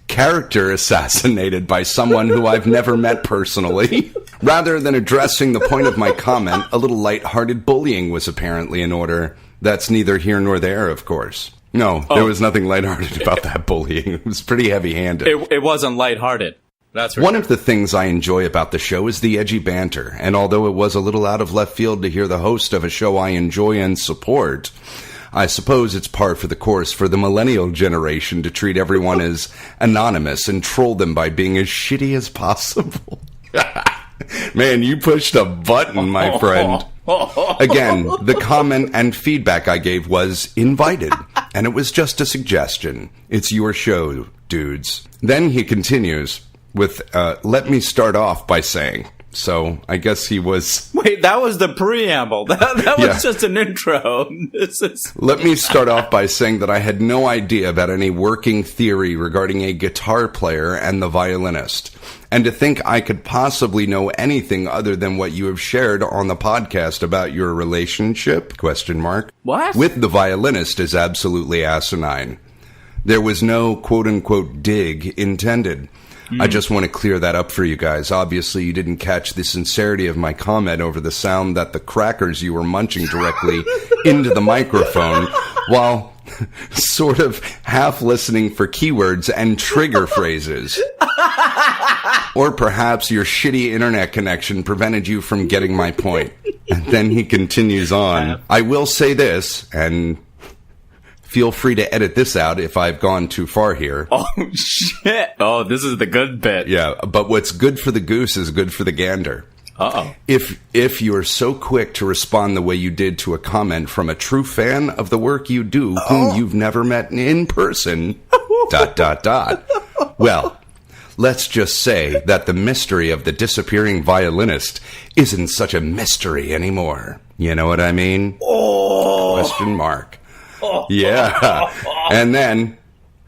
character assassinated by someone who I've never met personally. Rather than addressing the point of my comment, a little light-hearted bullying was apparently in order. That's neither here nor there, of course. No, there was nothing lighthearted about that bullying. It was pretty heavy-handed. It wasn't lighthearted. That's right. One of the things I enjoy about the show is the edgy banter, and although it was a little out of left field to hear the host of a show I enjoy and support, I suppose it's par for the course for the millennial generation to treat everyone as anonymous and troll them by being as shitty as possible. Man, you pushed a button, my friend. Again, the comment and feedback I gave was invited, and it was just a suggestion. It's your show, dudes. Then he continues with, let me start off by saying... So, I guess he was... Wait, that was the preamble. That was just an intro. Let me start off by saying that I had no idea about any working theory regarding a guitar player and the violinist. And to think I could possibly know anything other than what you have shared on the podcast about your relationship, ? What? With the violinist is absolutely asinine. There was no quote-unquote dig intended. I just want to clear that up for you guys. Obviously, you didn't catch the sincerity of my comment over the sound that the crackers you were munching directly into the microphone while sort of half listening for keywords and trigger phrases. Or perhaps your shitty internet connection prevented you from getting my point. And then he continues on. I will say this, and... feel free to edit this out if I've gone too far here. Oh, shit. Oh, this is the good bit. Yeah, but what's good for the goose is good for the gander. Uh-oh. If you're so quick to respond the way you did to a comment from a true fan of the work you do, whom you've never met in person, ... Well, let's just say that the mystery of the disappearing violinist isn't such a mystery anymore. You know what I mean? Oh. ? Yeah. And then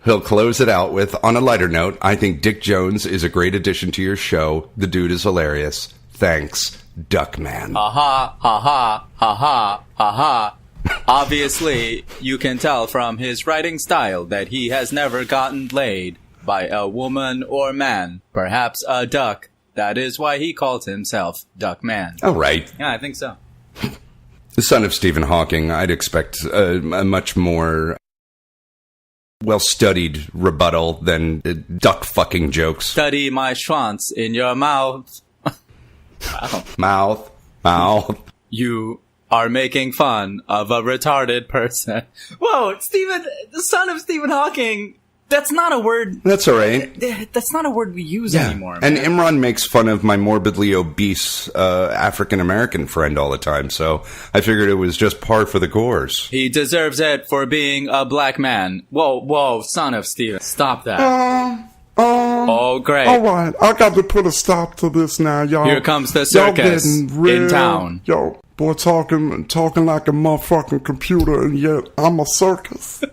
he'll close it out with, on a lighter note, I think Dick Jones is a great addition to your show. The dude is hilarious. Thanks, Duckman. Ha ha. Obviously, you can tell from his writing style that he has never gotten laid by a woman or man, perhaps a duck. That is why he calls himself Duckman. All right. Yeah, I think so. The son of Stephen Hawking, I'd expect a much more well-studied rebuttal than duck-fucking jokes. Study my schwanz in your mouth. Wow. Mouth. You are making fun of a retarded person. Whoa, Stephen, the son of Stephen Hawking... That's not a word... That's all right. That's not a word we use anymore, man. And Imran makes fun of my morbidly obese African-American friend all the time, so I figured it was just par for the course. He deserves it for being a black man. Whoa, son of Steven. Stop that. Oh, great. All right, I got to put a stop to this now, y'all. Here comes the circus in town. Yo, boy, talking like a motherfucking computer, and yet I'm a circus.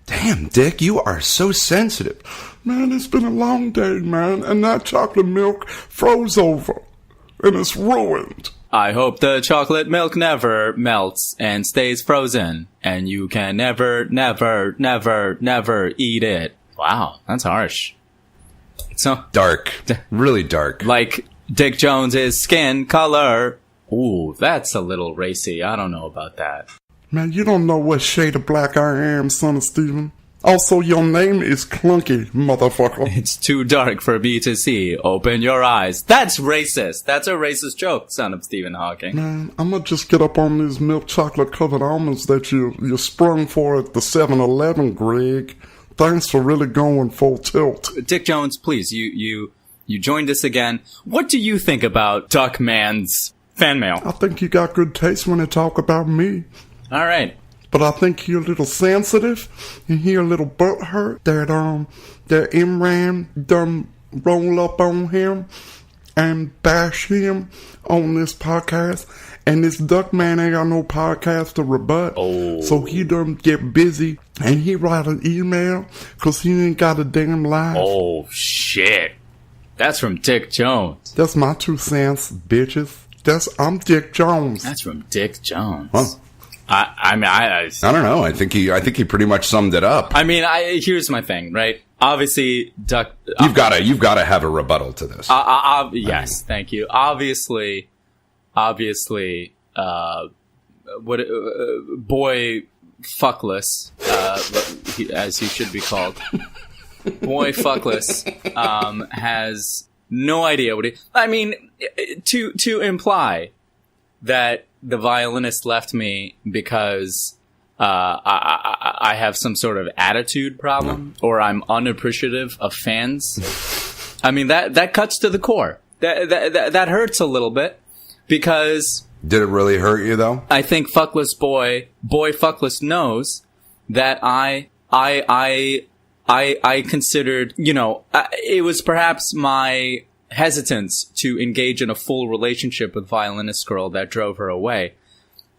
Damn, Dick, you are so sensitive. Man, it's been a long day, man, and that chocolate milk froze over, and it's ruined. I hope the chocolate milk never melts and stays frozen, and you can never eat it. Wow, that's harsh. So dark. Really dark. Like Dick Jones's skin color. Ooh, that's a little racy. I don't know about that. Man, you don't know what shade of black I am, son of Steven. Also, your name is Clunky, motherfucker. It's too dark for me to see. Open your eyes. That's racist. That's a racist joke, son of Stephen Hawking. Man, I'm gonna just get up on these milk chocolate covered almonds that you sprung for at the 7-Eleven, Greg. Thanks for really going full tilt. Dick Jones, please, you joined us again. What do you think about Duckman's fan mail? I think you got good taste when they talk about me. All right. But I think you're a little sensitive, and you're a little butthurt that Imran done roll up on him and bash him on this podcast. And this Duckman ain't got no podcast to rebut. Oh. So he done get busy, and he write an email, because he ain't got a damn life. Oh, shit. That's from Dick Jones. That's my 2 cents, bitches. I'm Dick Jones. That's from Dick Jones. Huh. I don't know. I think he pretty much summed it up. I mean, here's my thing, right? Obviously, Duck. You've got to have a rebuttal to this. Yes, thank you. Obviously, boy fuckless, as he should be called. Boy fuckless has no idea what he... I mean, to imply that the violinist left me because I have some sort of attitude problem or I'm unappreciative of fans. I mean, that cuts to the core. That hurts a little bit because... Did it really hurt you, though? I think fuckless boy fuckless knows that I considered, it was perhaps my hesitance to engage in a full relationship with violinist girl that drove her away.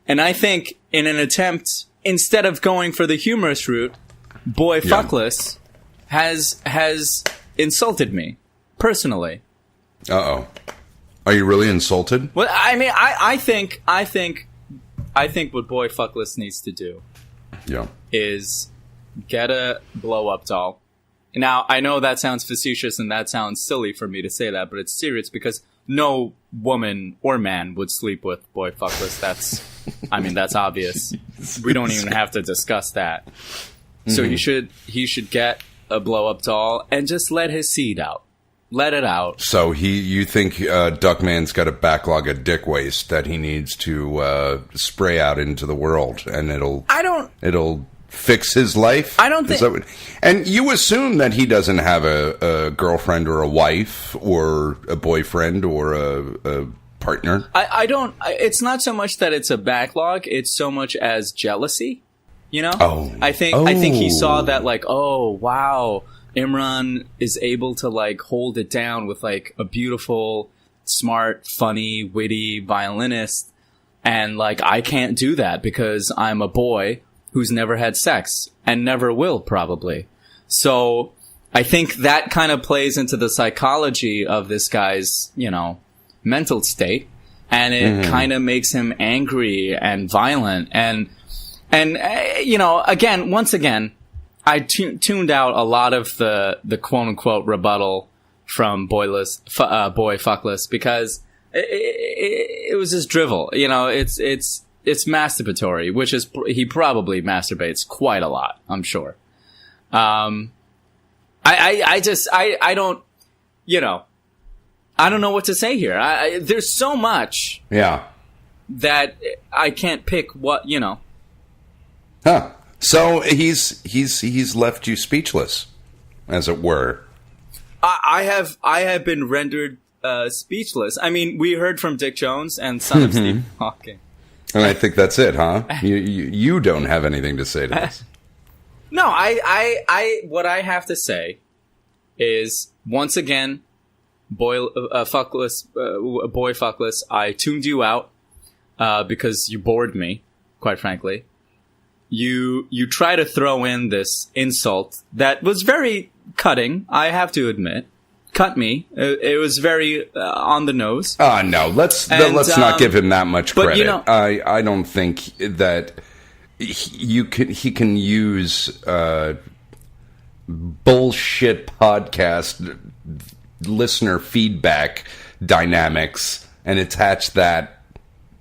And I think in an attempt, instead of going for the humorous route, boy fuckless has insulted me personally. Uh-oh. Are you really insulted? Well, I mean, I think what boy fuckless needs to do is get a blow-up doll. Now, I know that sounds facetious and that sounds silly for me to say that, but it's serious because no woman or man would sleep with boy fuckless. That's obvious. We don't even have to discuss that. So he should get a blow-up doll and just let his seed out. Let it out. So you think Duckman's got a backlog of dick waste that he needs to spray out into the world, and it'll fix his life? I don't think... And you assume that he doesn't have a girlfriend or a wife or a boyfriend or a partner? I don't... It's not so much that it's a backlog, it's so much as jealousy, Oh. I think he saw that, like, oh, wow... Imran is able to, like, hold it down with, like, a beautiful, smart, funny, witty violinist. And, like, I can't do that because I'm a boy who's never had sex and never will, probably. So I think that kind of plays into the psychology of this guy's, mental state. And it kind of makes him angry and violent. And once again, I tuned out a lot of the quote unquote rebuttal from boy fuckless because it was just drivel. It's masturbatory, which is he probably masturbates quite a lot, I'm sure. I don't know what to say here. There's so much that I can't pick what. Huh. So he's left you speechless, as it were. I have been rendered speechless. I mean, we heard from Dick Jones and Son of Stephen Hawking, and I think that's it, huh? You don't have anything to say to this. No, I what I have to say is once again, boy fuckless. I tuned you out because you bored me, quite frankly. You try to throw in this insult that was very cutting, I have to admit. Cut me. It was very on the nose. No, let's not give him that much credit. But, I don't think that he can use bullshit podcast listener feedback dynamics and attach that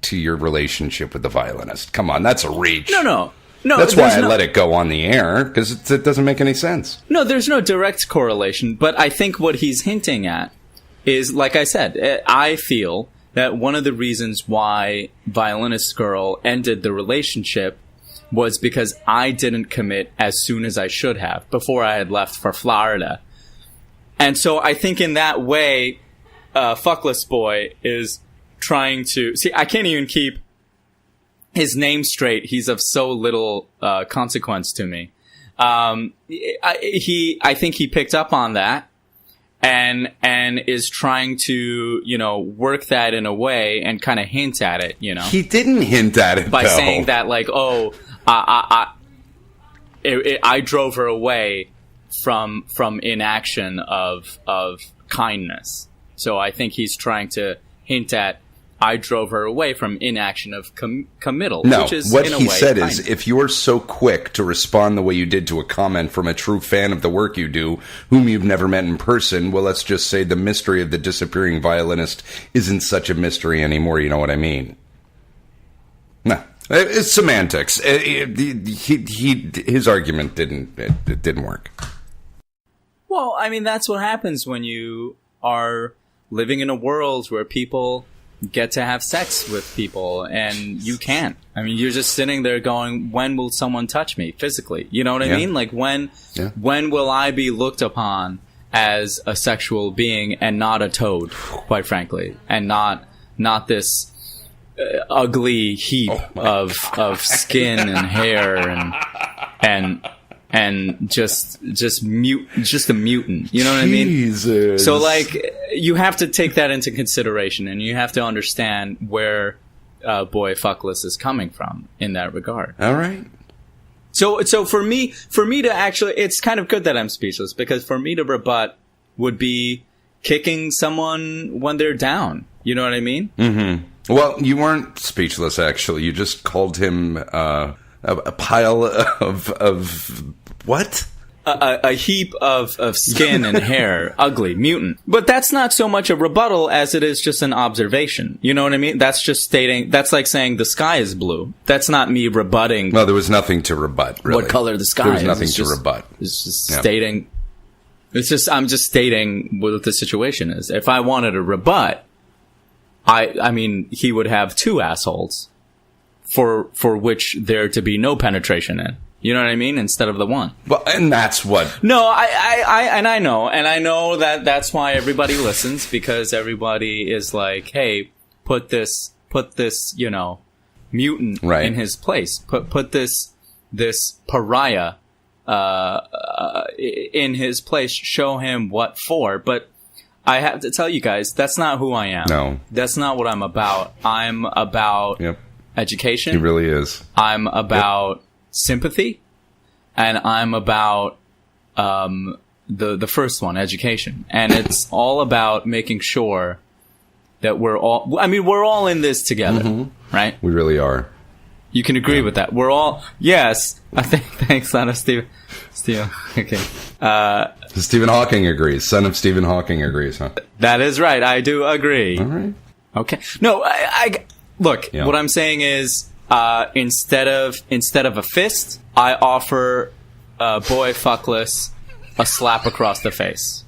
to your relationship with the violinist. Come on, that's a reach. No, that's why I let it go on the air, because it doesn't make any sense. No, there's no direct correlation, but I think what he's hinting at is, like I said, I feel that one of the reasons why Violinist Girl ended the relationship was because I didn't commit as soon as I should have, before I had left for Florida. And so I think in that way, Fuckless Boy is trying to... See, I can't even keep his name straight. He's of so little consequence to me. I think he picked up on that and is trying to, work that in a way and kind of hint at it, He didn't hint at it, by saying that, like, oh, I drove her away from inaction of kindness. So I think he's trying to hint at I drove her away from inaction of committal. No, which is, what in a he way, said kindness. is, if you're so quick to respond the way you did to a comment from a true fan of the work you do, whom you've never met in person, well, let's just say the mystery of the disappearing violinist isn't such a mystery anymore, you know what I mean? Nah. It's semantics. His argument didn't work. Well, I mean, that's what happens when you are living in a world where people get to have sex with people and you can't. I mean, you're just sitting there going, when will someone touch me physically? You know what I mean? Like, when will I be looked upon as a sexual being and not a toad, quite frankly, and not this ugly heap of skin and hair and just a mutant. You know what I mean? Jesus. So, like, you have to take that into consideration, and you have to understand where Boy Fuckless is coming from in that regard. All right. So for me to actually, it's kind of good that I'm speechless, because for me to rebut would be kicking someone when they're down. You know what I mean? Mm-hmm. Well, you weren't speechless, actually. You just called him a pile of what? A heap of skin and hair. Ugly. Mutant. But that's not so much a rebuttal as it is just an observation. You know what I mean? That's just stating, that's like saying the sky is blue. That's not me rebutting. Well, there was nothing to rebut, really. What color the sky is. There was nothing to rebut. It's just stating. I'm just stating what the situation is. If I wanted to rebut, I mean, he would have two assholes for which there to be no penetration in. You know what I mean? Instead of the one. Well, and that's what. No, I know that that's why everybody listens, because everybody is like, hey, put this, mutant in his place. Put this pariah, in his place. Show him what for. But I have to tell you guys, that's not who I am. No. That's not what I'm about. I'm about education. He really is. I'm about sympathy, and I'm about the first one, education. And it's all about making sure that we're all in this together, right? We really are. You can agree with that. We're all, yes. I think, thanks, son of Steve. Okay. Stephen Hawking agrees. Son of Stephen Hawking agrees, huh? That is right. I do agree. All right. Okay. No, look, what I'm saying is, instead of a fist, I offer Boy Fuckless a slap across the face.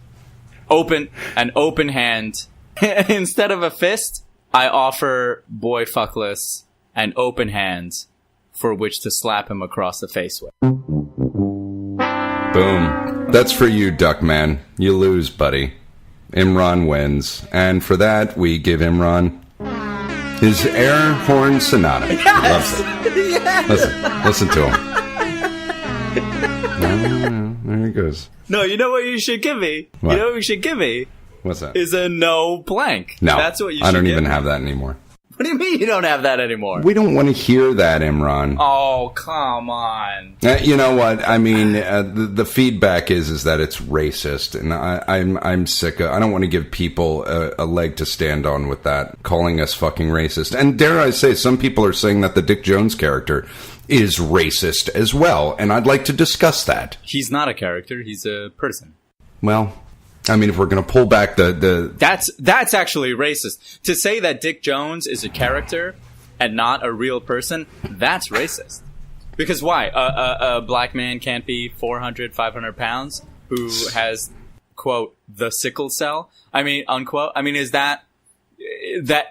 An open hand. Instead of a fist, I offer Boy Fuckless an open hand for which to slap him across the face with. Boom. That's for you, Duckman. You lose, buddy. Imran wins. And for that, we give Imran his air horn sonata. Yes! Loves it. Yes! Listen to him. There he goes. No, you know what you should give me? What? You know what you should give me? What's that? Is a no blank. No, that's what you should I don't give even me. have that anymore. What do you mean you don't have that anymore? We don't want to hear that, Imran. Oh, come on. You know what? I mean, the feedback is that it's racist, and I'm sick of. I don't want to give people a leg to stand on with that, calling us fucking racist. And dare I say, some people are saying that the Dick Jones character is racist as well, and I'd like to discuss that. He's not a character; he's a person. Well, I mean, if we're going to pull back the... That's actually racist. To say that Dick Jones is a character and not a real person, that's racist. Because why? A black man can't be 400, 500 pounds who has, quote, the sickle cell? I mean, unquote. I mean, is that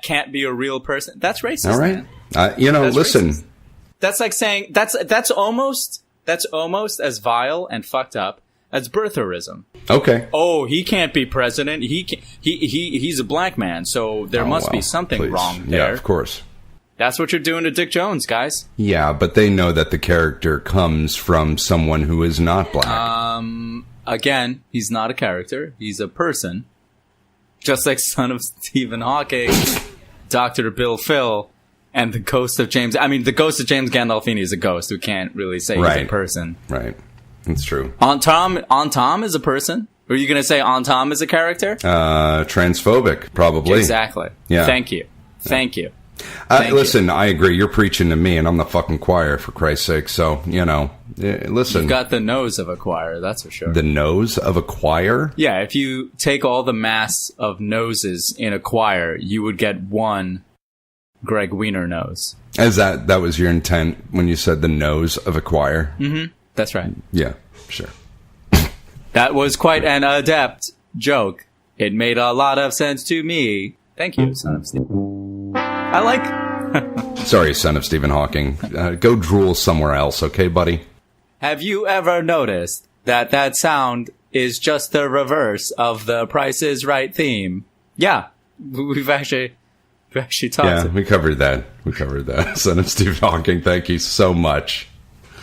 can't be a real person? That's racist. All right. That's listen. Racist. That's like saying, that's almost as vile and fucked up as birtherism. Okay. Oh, he can't be president. He's a black man, so there must be something wrong there. Yeah, of course. That's what you're doing to Dick Jones, guys. Yeah, but they know that the character comes from someone who is not black. Again, he's not a character. He's a person. Just like son of Stephen Hawking, Dr. Bill Phil, and the ghost of James... I mean, the ghost of James Gandolfini is a ghost who can't really say he's a person. Right. That's true. Aunt Tom is a person? Are you going to say Aunt Tom is a character? Transphobic, probably. Exactly. Yeah. Thank you. Listen, I agree. You're preaching to me, and I'm the fucking choir, for Christ's sake. So, listen. You've got the nose of a choir, that's for sure. The nose of a choir? Yeah, if you take all the mass of noses in a choir, you would get one Greg Wiener knows. As that was your intent when you said the nose of a choir? Mm-hmm. That's right. Yeah, sure. That was quite an adept joke. It made a lot of sense to me. Thank you, son of Stephen. I like... Sorry, son of Stephen Hawking. Go drool somewhere else, okay, buddy? Have you ever noticed that sound is just the reverse of the Price is Right theme? Yeah, we've actually talked. Yeah, we covered that. Son of Stephen Hawking, thank you so much.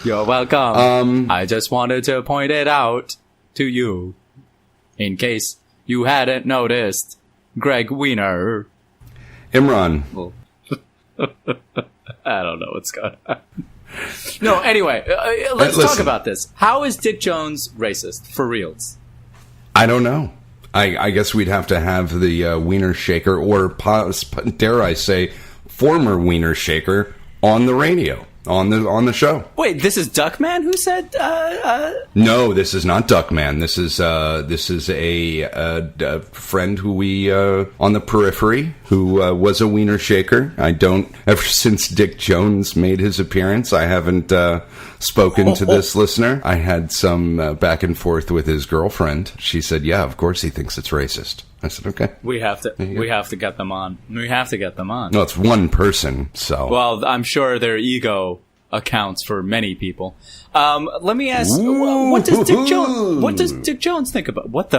You're welcome. I just wanted to point it out to you, in case you hadn't noticed. Greg Wiener. Imran. Well, I don't know what's going on. No, anyway, let's talk about this. How is Dick Jones racist, for reals? I don't know. I guess we'd have to have the Wiener Shaker, or dare I say, former Wiener Shaker, on the radio, on the show. Wait, this is Duckman who said? No, this is not Duckman. This is a friend who we on the periphery who was a Wiener Shaker. Ever since Dick Jones made his appearance, I haven't spoken to this listener. I had some back and forth with his girlfriend. She said, "Yeah, of course he thinks it's racist." I said, "Okay." We have to get them on. No, it's one person, so. Well, I'm sure their ego accounts for many people. Let me ask, what does Dick Jones think about what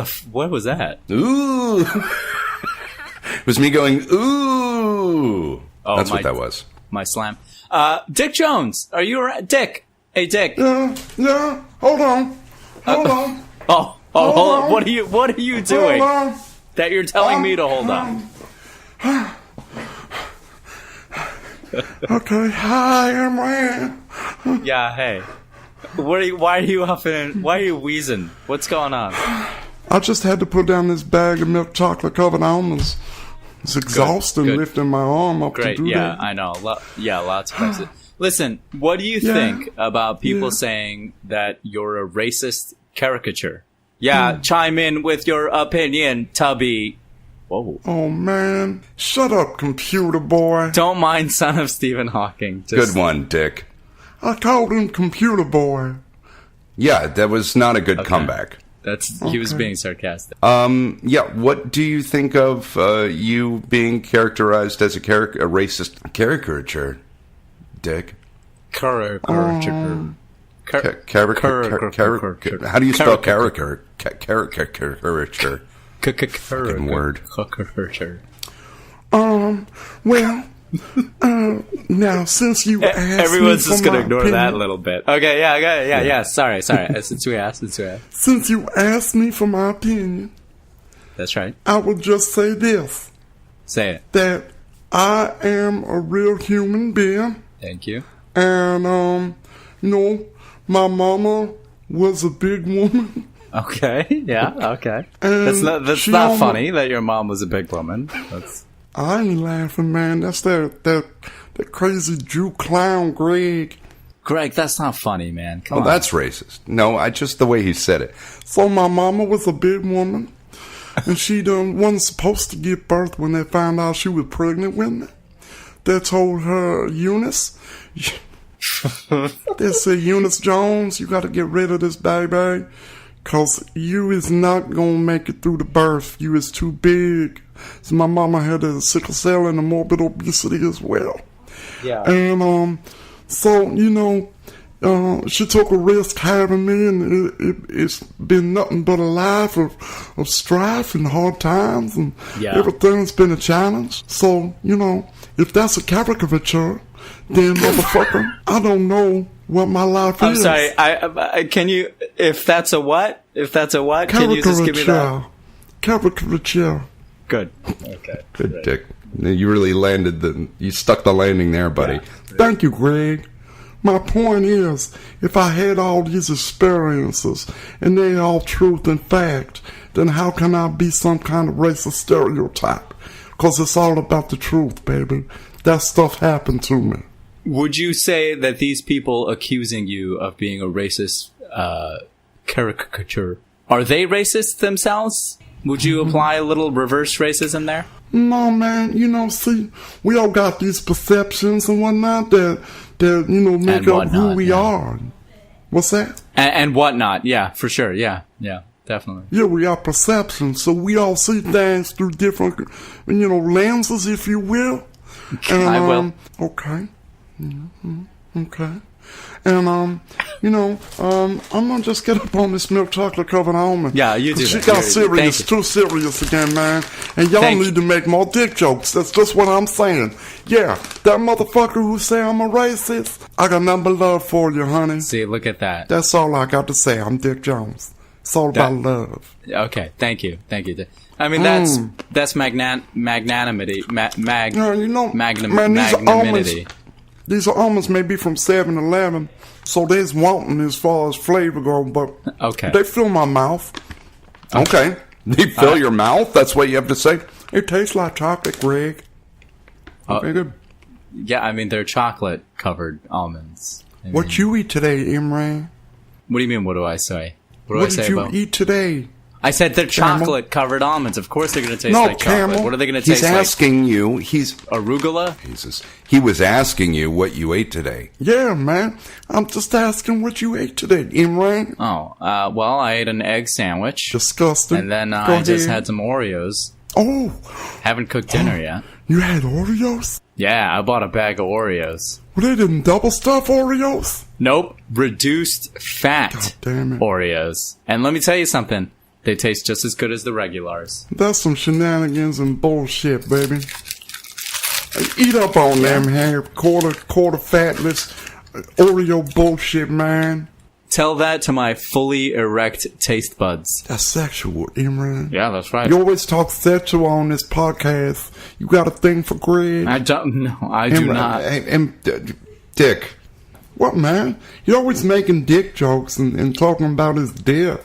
was that? Ooh. It was me going, ooh. Oh, that's what that was. My slam. Dick Jones, are you around? Dick. Hey, Dick. Yeah. Hold on. Oh, hold on. What are you doing? That you're telling me to hold on. Okay. Hi, Imran. Yeah. Hey. Why are you huffing? Why are you wheezing? What's going on? I just had to put down this bag of milk chocolate covered almonds. It's exhausting lifting my arm up to do that. Yeah, I know. Lots of places. Listen, what do you think about people saying that you're a racist caricature? Yeah, chime in with your opinion, Tubby. Whoa. Oh, man. Shut up, computer boy. Don't mind son of Stephen Hawking. Good one, Dick. I called him computer boy. Yeah, that was not a good comeback. He was being sarcastic. Yeah, what do you think of you being characterized as a racist caricature, Dick? Caricature. How do you spell caricature? Caricature. Fucking word. Well, now since you asked everyone's me just for gonna my ignore opinion, that a little bit. Okay, yeah. Sorry. Since you asked. Since you asked me for my opinion, that's right. I will just say this. Say it. That I am a real human being. Thank you. And my mama was a big woman. Okay. Yeah. Okay. And that's not funny that your mom was a big woman. I ain't laughing, man. That's that crazy Jew clown, Greg. Greg, that's not funny, man. Come on. That's racist. No, just the way he said it. So my mama was a big woman, and she wasn't supposed to give birth when they found out she was pregnant with me. They told her, Eunice, they said, Eunice Jones, you got to get rid of this baby, because you is not going to make it through the birth. You is too big. So my mama had a sickle cell and a morbid obesity as well. Yeah. And so, she took a risk having me, and it's been nothing but a life of strife and hard times, and everything's been a challenge. So, if that's a caricature, then motherfucker, I don't know what my life is. I'm sorry. I can you? If that's a what? Can you just give me that? Caricature. Good. Okay. Good, Dick. You really you stuck the landing there, buddy. Yeah. Thank you, Greg. My point is, if I had all these experiences and they're all truth and fact, then how can I be some kind of racist stereotype? Because it's all about the truth, baby. That stuff happened to me. Would you say that these people accusing you of being a racist caricature, are they racist themselves? Would you apply a little reverse racism there? No, man. See, we all got these perceptions and whatnot that make up who we are. What's that? And whatnot. Yeah, for sure. Yeah, definitely. Yeah, we are perceptions, so we all see things through different, lenses, if you will. And, I will. Okay. Okay. And, I'm gonna just get up on this milk chocolate covered almond. Yeah, you do She that. got serious, too serious again, man. And y'all need to make more dick jokes. That's just what I'm saying. Yeah, that motherfucker who say I'm a racist, I got nothing but love for you, honey. See, look at that. That's all I got to say. I'm Dick Jones. It's all about love. Okay, thank you. I mean, that's magnanimity. Magnanimity. These almonds may be from 7-Eleven, so they's wanting as far as flavor go, but okay. They fill my mouth. Okay. They fill your mouth? That's what you have to say? It tastes like chocolate, Greg. Yeah, I mean, they're chocolate-covered almonds. What you eat today, Imran? What do you mean, what do I say? What did you eat today? I said they're chocolate-covered almonds. Of course they're going to taste like chocolate. What are they going to taste like? He's asking you. Arugula? Jesus. He was asking you what you ate today. Yeah, man. I'm just asking what you ate today, Imran. Oh, well, I ate an egg sandwich. Disgusting. And then I just had some Oreos. Oh. Haven't cooked dinner yet. You had Oreos? Yeah, I bought a bag of Oreos. Well, they didn't double stuff Oreos? Nope. Reduced fat God damn it. Oreos. And let me tell you something. They taste just as good as the regulars. That's some shenanigans and bullshit, baby. Eat up on them half quarter fatless Oreo bullshit, man. Tell that to my fully erect taste buds. That's sexual, Imran. Yeah, that's right. You always talk sexual on this podcast. You got a thing for Greg? I don't. No, I do not. Dick. What, man? You're always making dick jokes and talking about his dick.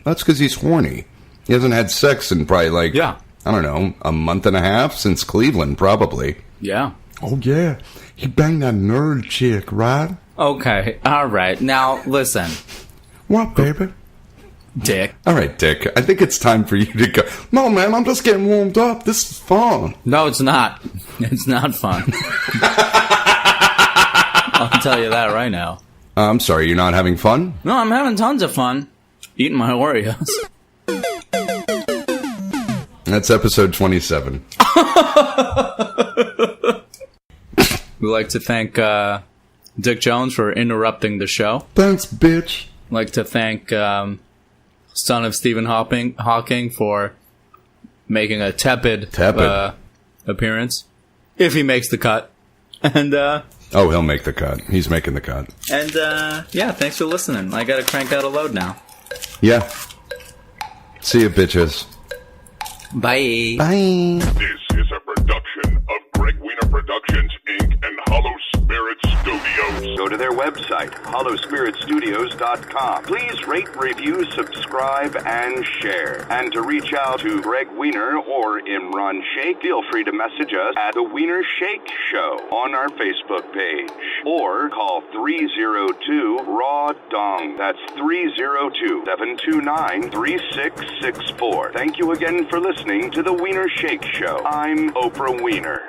That's because he's horny. He hasn't had sex in probably I don't know, a month and a half since Cleveland, probably. Yeah. Oh, yeah. He banged that nerd chick, right? Okay. All right. Now, listen. What, baby? Dick. All right, Dick. I think it's time for you to go. No, man. I'm just getting warmed up. This is fun. No, it's not. It's not fun. I'll tell you that right now. I'm sorry, you're not having fun? No, I'm having tons of fun. Eating my Oreos. That's episode 27. We'd like to thank Dick Jones for interrupting the show. Thanks, bitch. I'd like to thank son of Stephen Hawking for making a tepid. Appearance. If he makes the cut. And oh, he'll make the cut. He's making the cut. And yeah, thanks for listening. I gotta crank out a load now. Yeah. See you, bitches. Bye. Bye. This is a production of Greg Wiener Productions, Inc. and Hollow Spirit Studios. Go to their website, hollowspiritstudios.com. Please rate, review, subscribe, and share. And to reach out to Greg Wiener or Imran Sheikh, feel free to message us at The Wiener Sheikh Show on our Facebook page. Or call 302-RAW-DONG. That's 302-729-3664. Thank you again for listening to The Wiener Sheikh Show. I'm Oprah Wiener.